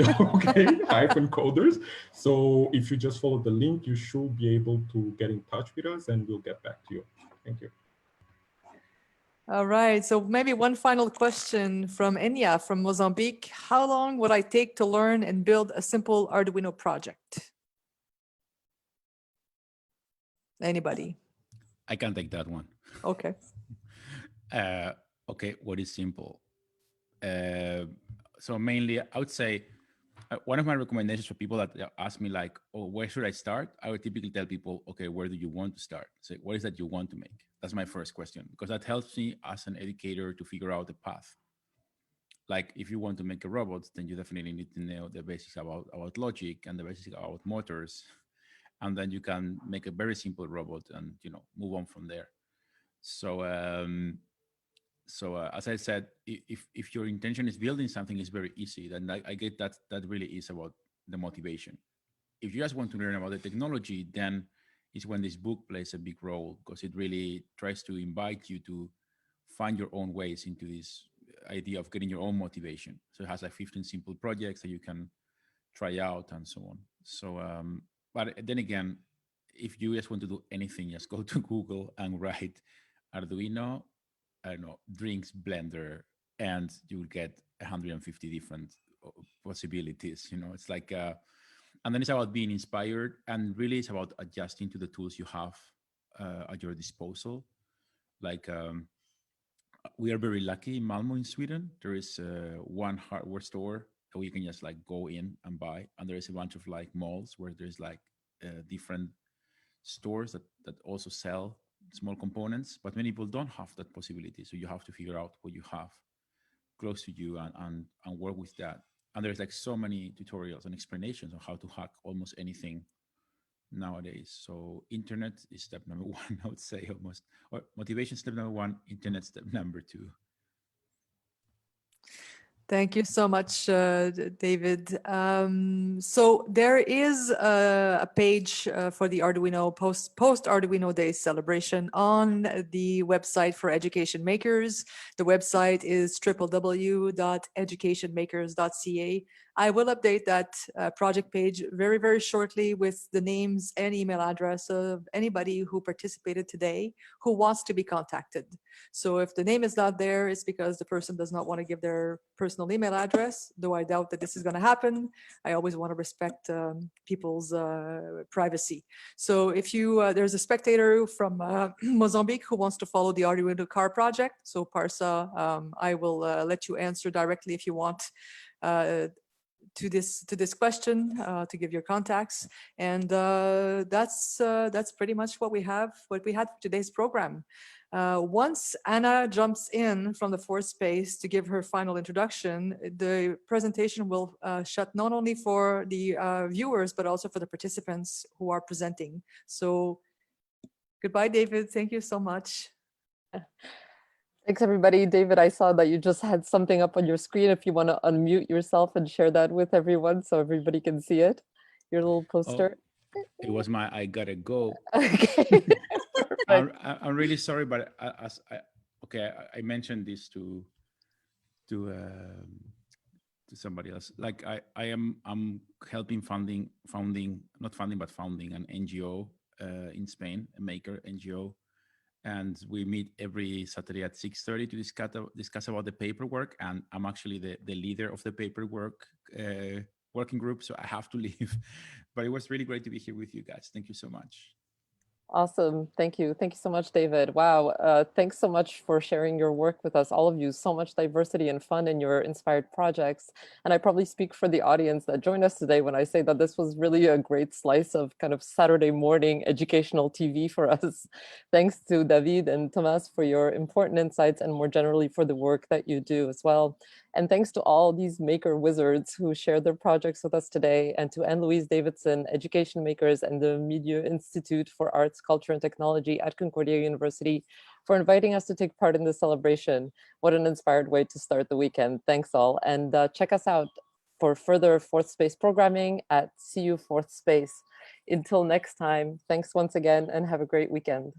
coders. So if you just follow the link, you should be able to get in touch with us and we'll get back to you. Thank you. All right, so maybe one final question from Enya from Mozambique. How long would I take to learn and build a simple Arduino project? Anybody? I can take that one. Okay. Okay, what is simple? So mainly, I would say one of my recommendations for people that ask me like, oh, where should I start? I would typically tell people, okay, where do you want to start? So what is that you want to make? That's my first question, because that helps me as an educator to figure out the path. Like if you want to make a robot, then you definitely need to know the basics about logic and the basics about motors. And then you can make a very simple robot and, you know, move on from there. So, as I said, if your intention is building something, is very easy. Then I get that really is about the motivation. If you just want to learn about the technology, then is when this book plays a big role, because it really tries to invite you to find your own ways into this idea of getting your own motivation. So it has like 15 simple projects that you can try out and so on. So, but then again, if you just want to do anything, just go to Google and write Arduino, I don't know, drinks blender, and you will get 150 different possibilities. You know, it's like, and then it's about being inspired, and really it's about adjusting to the tools you have at your disposal. Like we are very lucky in Malmo in Sweden. There is one hardware store that we can just like go in and buy, and there is a bunch of like malls where there's like different stores that also sell small components, but many people don't have that possibility. So you have to figure out what you have close to you and work with that. And there's like so many tutorials and explanations on how to hack almost anything nowadays. So internet is step number one, I would say almost, or motivation step number one, internet step number two. Thank you so much, David. So there is a page for the Arduino post Arduino Day celebration on the website for education makers. The website is www.educationmakers.ca. I will update that project page very, very shortly with the names and email address of anybody who participated today who wants to be contacted. So if the name is not there, it's because the person does not want to give their personal email address, though I doubt that this is going to happen. I always want to respect people's privacy. So if you, there's a spectator from Mozambique who wants to follow the Arduino car project. So Parsa, I will let you answer directly if you want to this question, to give your contacts. And that's pretty much what we had for today's program. Once Anna jumps in from the fourth space to give her final introduction, the presentation will shut not only for the viewers, but also for the participants who are presenting. So goodbye, David. Thank you so much. Thanks, everybody. David, I saw that you just had something up on your screen. If you want to unmute yourself and share that with everyone so everybody can see it, your little poster. Oh, it was my I gotta go. Okay. I'm really sorry, but I mentioned this to somebody else. Like I'm helping founding an NGO in Spain, a maker NGO. And we meet every Saturday at 6:30 to discuss about the paperwork. And I'm actually the leader of the paperwork working group, so I have to leave. But it was really great to be here with you guys. Thank you so much. Awesome. Thank you. Thank you so much, David. Wow. Thanks so much for sharing your work with us, all of you. So much diversity and fun in your inspired projects. And I probably speak for the audience that joined us today when I say that this was really a great slice of kind of Saturday morning educational TV for us. Thanks to David and Tomas for your important insights and more generally for the work that you do as well. And thanks to all these maker wizards who shared their projects with us today, and to Anne-Louise Davidson, Education Makers, and the Milieux Institute for Arts, Culture, and Technology at Concordia University for inviting us to take part in this celebration. What an inspired way to start the weekend. Thanks all. And check us out for further Fourth Space programming at CU Fourth Space. Until next time, thanks once again and have a great weekend.